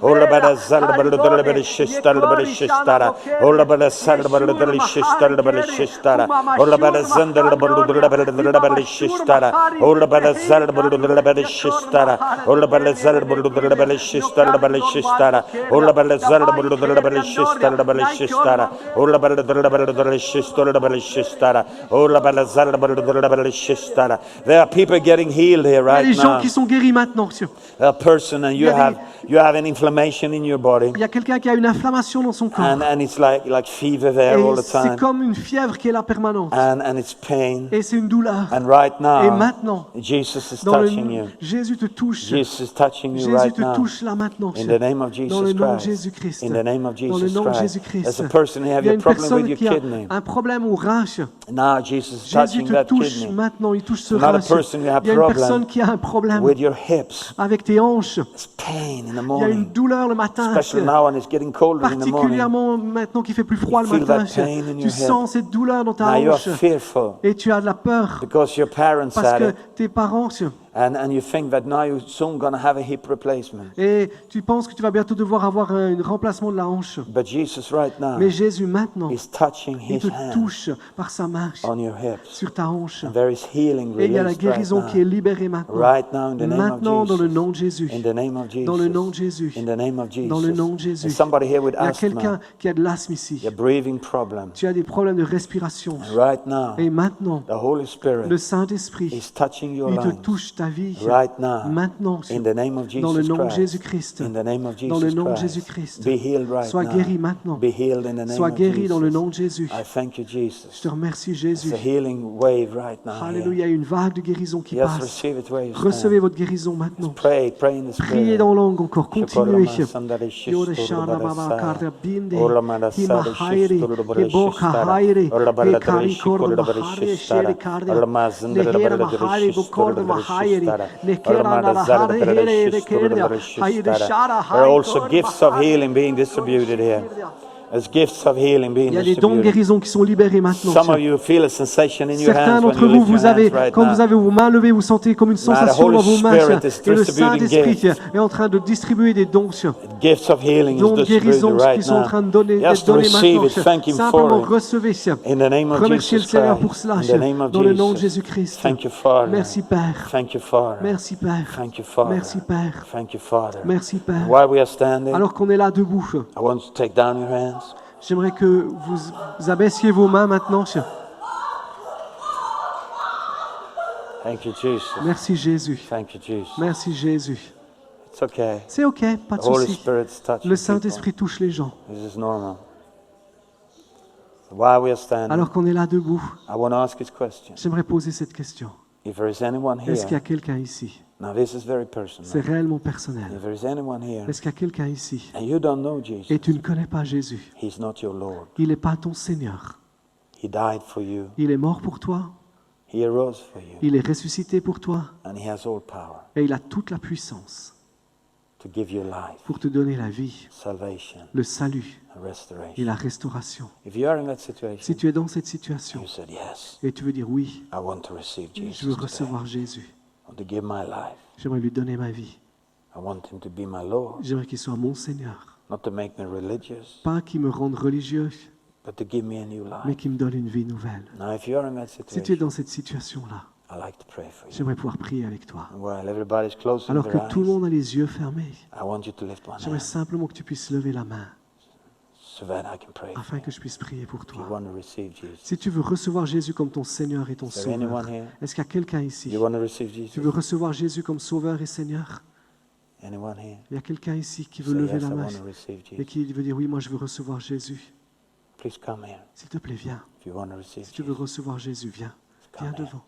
Ola bada sandari, bada shistara, bada shistara. Ola bada sandari, bada shistara, bada shistara. Ola bada sandari, bada shistara. Ola bada sandari, bada shistara. Ola bada sandari, bada shistara, bada shistara. Ola bada sandari, bada shistara, bada shistara. Ola bada sandari, shistara, bada shistara. Ola bada sandari, bada shistara. There are people getting healed here Il y a right des gens now. qui sont guéris maintenant, monsieur. A person and you have an inflammation in your body Il y a quelqu'un qui a une inflammation dans son corps. and it's like fever there all Et the c'est time comme une fièvre qui est là permanente. and it's pain Et c'est une douleur. and right Et now maintenant, Jesus is dans touching you. Jésus te touche. Jesus is touching you Jésus right te now. touche là maintenant. In the name of Dans le Jesus nom de Christ. Jésus-Christ. In the name of Dans le Jesus nom de Christ. Jésus-Christ. There's a person who have Il y a a une problem with personne your qui a kidney. un problème au rein. Now Jesus is Jésus touching te that touche kidney. maintenant. Il touche ce Another rein. person who have Il y a une problem personne qui a un problème with your hips. avec tes hanches. It's pain in the Il y a une morning. douleur le matin. Especially now when it's getting colder in the morning. Particulièrement maintenant qu'il fait plus froid le You feel matin. that pain in Tu your sens cette douleur dans ta Now you are hanche. fearful Et tu as de la peur. because your parents Parce had que it. tes parents, And you think that now you're soon going to have a hip replacement. et tu penses que tu vas bientôt devoir avoir un remplacement de la hanche. But Jesus right now Mais Jésus maintenant, is touching il His te hand touche par sa main on your hips. sur ta hanche. And there is healing Et il y a la released right guérison qui est now. libérée maintenant. Right now in the name Maintenant of dans le Jesus. nom de Jésus. In the name of Jesus. Dans le nom de Jésus. In the name of Jesus. Dans le nom de Jésus. There's somebody here with Il y a quelqu'un asthma. qui a de l'asthme ici. Your breathing problem. Tu as des problèmes de respiration. Right now, Et maintenant, the Holy Spirit le Saint-Esprit, is touching your il te lungs. touche ta vie. Right now. Maintenant, In the name of dans le Jesus nom de Christ. Jésus-Christ. In the name of Dans le Jesus nom de Christ. Jésus-Christ. Be healed right Sois now. guéri maintenant. Be healed in the name Sois of guéri dans le Jesus. nom de Jésus. I thank you, Je Jesus. te remercie, It's Jésus. a healing wave right now. Alléluia, il y a une vague de guérison qui Yes, passe. receive it where you Recevez stand. votre guérison maintenant. Pray in the Priez Spirit. dans langue encore, continuez. There are also gifts of healing being distributed here. There's gifts of healing being Il y a des dons de distributed. guérison qui sont libérés maintenant. Some of you feel a sensation in your Certains hands when d'entre you vous, lift your vous avez, hands right quand vous now. avez vos mains levées, vous sentez comme une sensation Holy dans vos mains. Spirit is Et le distributing Saint-Esprit gifts. est en train de distribuer des dons. Gifts of healing Dons is de guérison distributed qui right sont en now. train de donner, Just d'être donnés receive maintenant. it. Thank Him Simplement for it. recevez. In the name of Remerciez le Jesus Seigneur pour Christ. cela. In the name of Dans le nom de Jesus. Jésus-Christ. Thank you, Father. Merci Père. Thank you, Father. Merci Père. Thank you, Father. Merci Père. Thank you, Father. Merci Père. While we are standing, Alors qu'on est là debout, I want you to take down your hands. j'aimerais que vous abaissiez vos mains maintenant. Thank you, Jesus. Merci Jésus. Thank you, Jesus. Merci Jésus. It's okay. C'est ok, pas de The Holy souci. Spirit's touching Le people. Saint-Esprit touche les gens. This is normal. While we are standing, Alors qu'on est là debout, I want to ask this question. j'aimerais poser cette question. If there is anyone Est-ce qu'il y a here, quelqu'un ici? now this is very C'est personal. réellement personnel. If there is anyone here Est-ce qu'il y a quelqu'un ici and you don't know et Jesus, tu ne connais pas Jésus? He's not your Lord. Il n'est pas ton Seigneur. He died for you. Il est mort pour toi. He arose for you. Il est ressuscité pour toi. And He has all power Et il a toute la puissance to give you life, pour te donner la vie, salvation, le salut and et restoration. la restauration. If you are in that Si situation, tu es dans cette situation you said, yes, et tu veux dire oui, I want to receive je veux Jesus today. recevoir Jésus. I want to give my life. J'aimerais lui donner ma vie. I want Him to be my Lord, J'aimerais qu'il soit mon Seigneur. not to make me religious, Pas qu'il me rende religieux, but to give me a new mais life. qu'il me donne une vie nouvelle. Now, if you are in that Si tu es situation, dans cette situation-là, I'd like to pray for you. j'aimerais pouvoir prier avec toi. And while everybody's closing Alors que their tout le eyes, monde a les yeux fermés, I want you to lift one j'aimerais hand simplement que tu puisses lever la main so that I can pray for afin you. que je puisse prier pour If you toi. want to receive Jesus, Si tu veux recevoir Jésus comme ton Seigneur et ton Is there anyone Sauveur, here? est-ce qu'il y a quelqu'un ici? you want to receive Tu Jesus? veux recevoir Jésus comme Sauveur et Seigneur? Anyone here? Il y a quelqu'un ici qui veut Say, lever yes, la I main want to receive et Jesus. qui veut dire oui, moi je veux recevoir Jésus. Please come here. S'il te plaît, viens. If you want to receive Si tu veux Jesus, recevoir Jésus, viens. Viens devant.